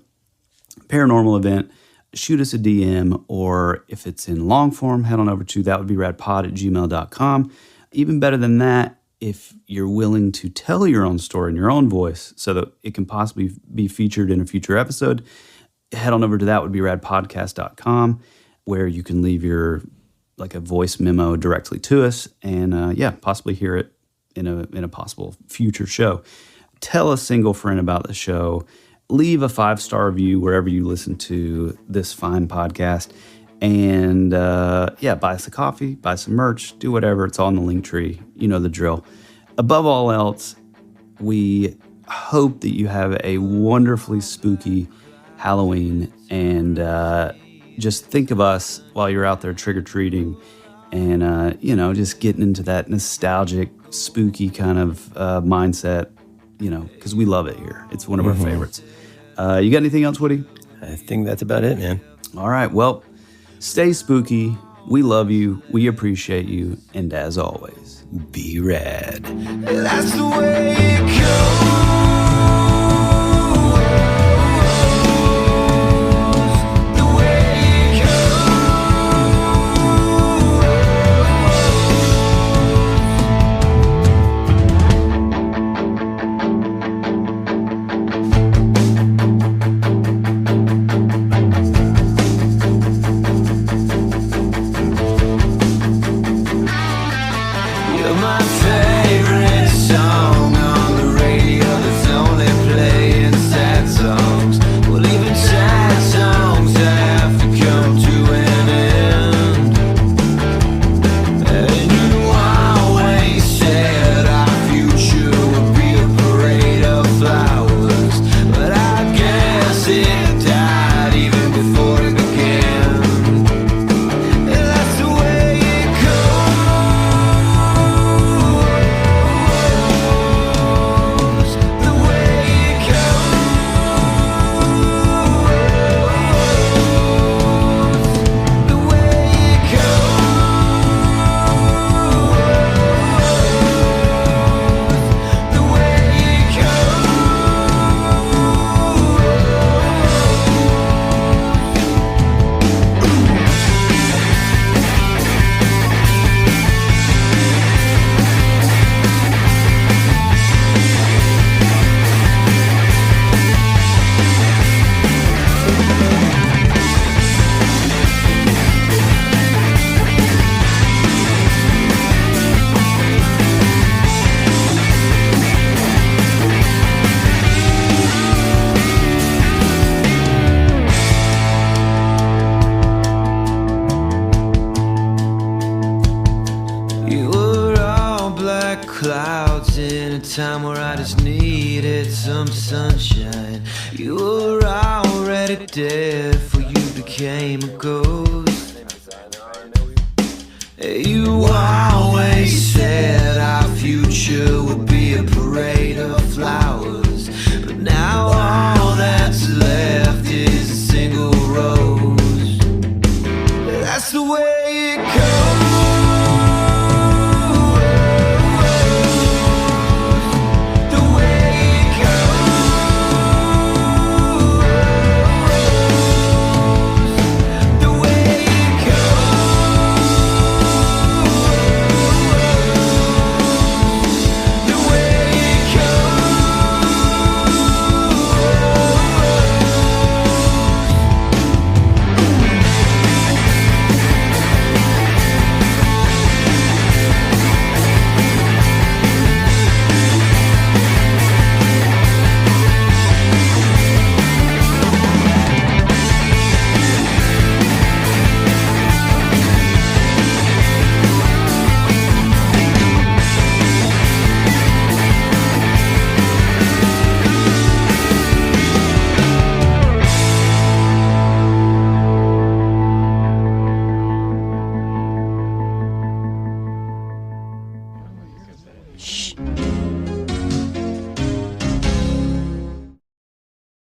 paranormal event, shoot us a DM, or if it's in long form, head on over to thatwouldberadpod@gmail.com. Even better than that, if you're willing to tell your own story in your own voice so that it can possibly be featured in a future episode, head on over to thatwouldberadpodcast.com, where you can leave a voice memo directly to us and possibly hear it in a possible future show. Tell a single friend about the show. Leave a 5-star review wherever you listen to this fine podcast. And buy us a coffee, buy some merch, do whatever. It's all in the link tree. You know the drill. Above all else, we hope that you have a wonderfully spooky Halloween, and just think of us while you're out there trick-or-treating and, just getting into that nostalgic, spooky kind of mindset, because we love it here. It's one of our favorites. You got anything else, Woody? I think that's about it, man. All right. Well, stay spooky. We love you. We appreciate you. And as always, be rad. That's the way it goes. My favorite song on the radio, that's only You were already dead, for you became a ghost. You always said our future would be a parade of flowers, but now all